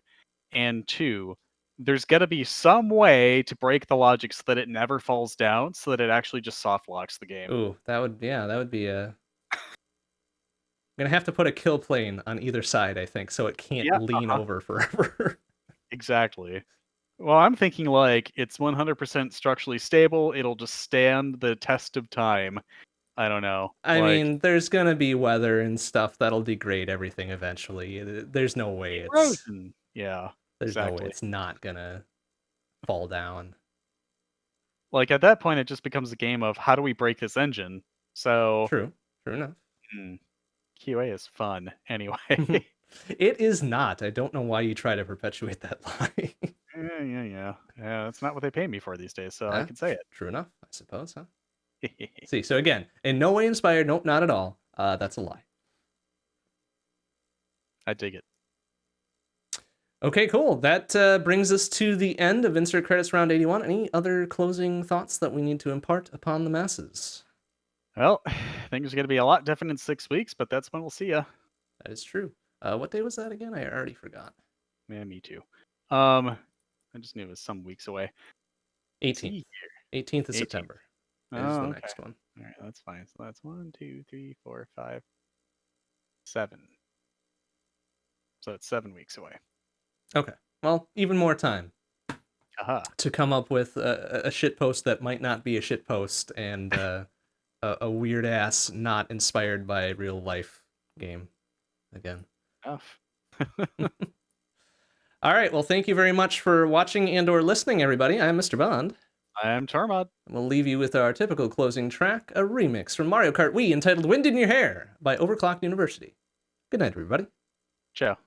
Speaker 2: And 2, there's got to be some way to break the logic so that it never falls down, so that it actually just soft locks the game.
Speaker 1: Ooh, that would be a... I'm gonna have to put a kill plane on either side, I think, so it can't lean over forever.
Speaker 2: Exactly. Well, I'm thinking like it's 100% structurally stable. It'll just stand the test of time. I don't know.
Speaker 1: I mean, there's gonna be weather and stuff that'll degrade everything eventually. There's no way it's
Speaker 2: frozen. Yeah.
Speaker 1: There's no way it's not gonna fall down.
Speaker 2: Like at that point, it just becomes a game of how do we break this engine? So
Speaker 1: true enough.
Speaker 2: QA is fun anyway.
Speaker 1: It is not. I don't know why you try to perpetuate that lie.
Speaker 2: Yeah. That's not what they pay me for these days, so I can say it.
Speaker 1: True enough, I suppose, huh? See, so again, in no way inspired. Nope, not at all. That's a lie.
Speaker 2: I dig it.
Speaker 1: Okay, cool. That brings us to the end of Insert Credits Round 81. Any other closing thoughts that we need to impart upon the masses?
Speaker 2: Well, things are going to be a lot different in 6 weeks, but that's when we'll see ya.
Speaker 1: That is true. What day was that again? I already forgot.
Speaker 2: Yeah, me too. I just knew it was some weeks away.
Speaker 1: 18th. 18th of September is the next one.
Speaker 2: All right, that's fine. So that's 1, 2, 3, 4, 5, 7. So it's 7 weeks away.
Speaker 1: Okay. Well, even more time to come up with a shit post that might not be a shit post and a weird ass, not inspired by real life game again.
Speaker 2: Enough.
Speaker 1: All right. Well, thank you very much for watching and/or listening, everybody. I'm MrBond.
Speaker 2: I am Tormod.
Speaker 1: We'll leave you with our typical closing track, a remix from Mario Kart Wii entitled "Wind in Your Hair" by Overclocked University. Good night, everybody.
Speaker 2: Ciao.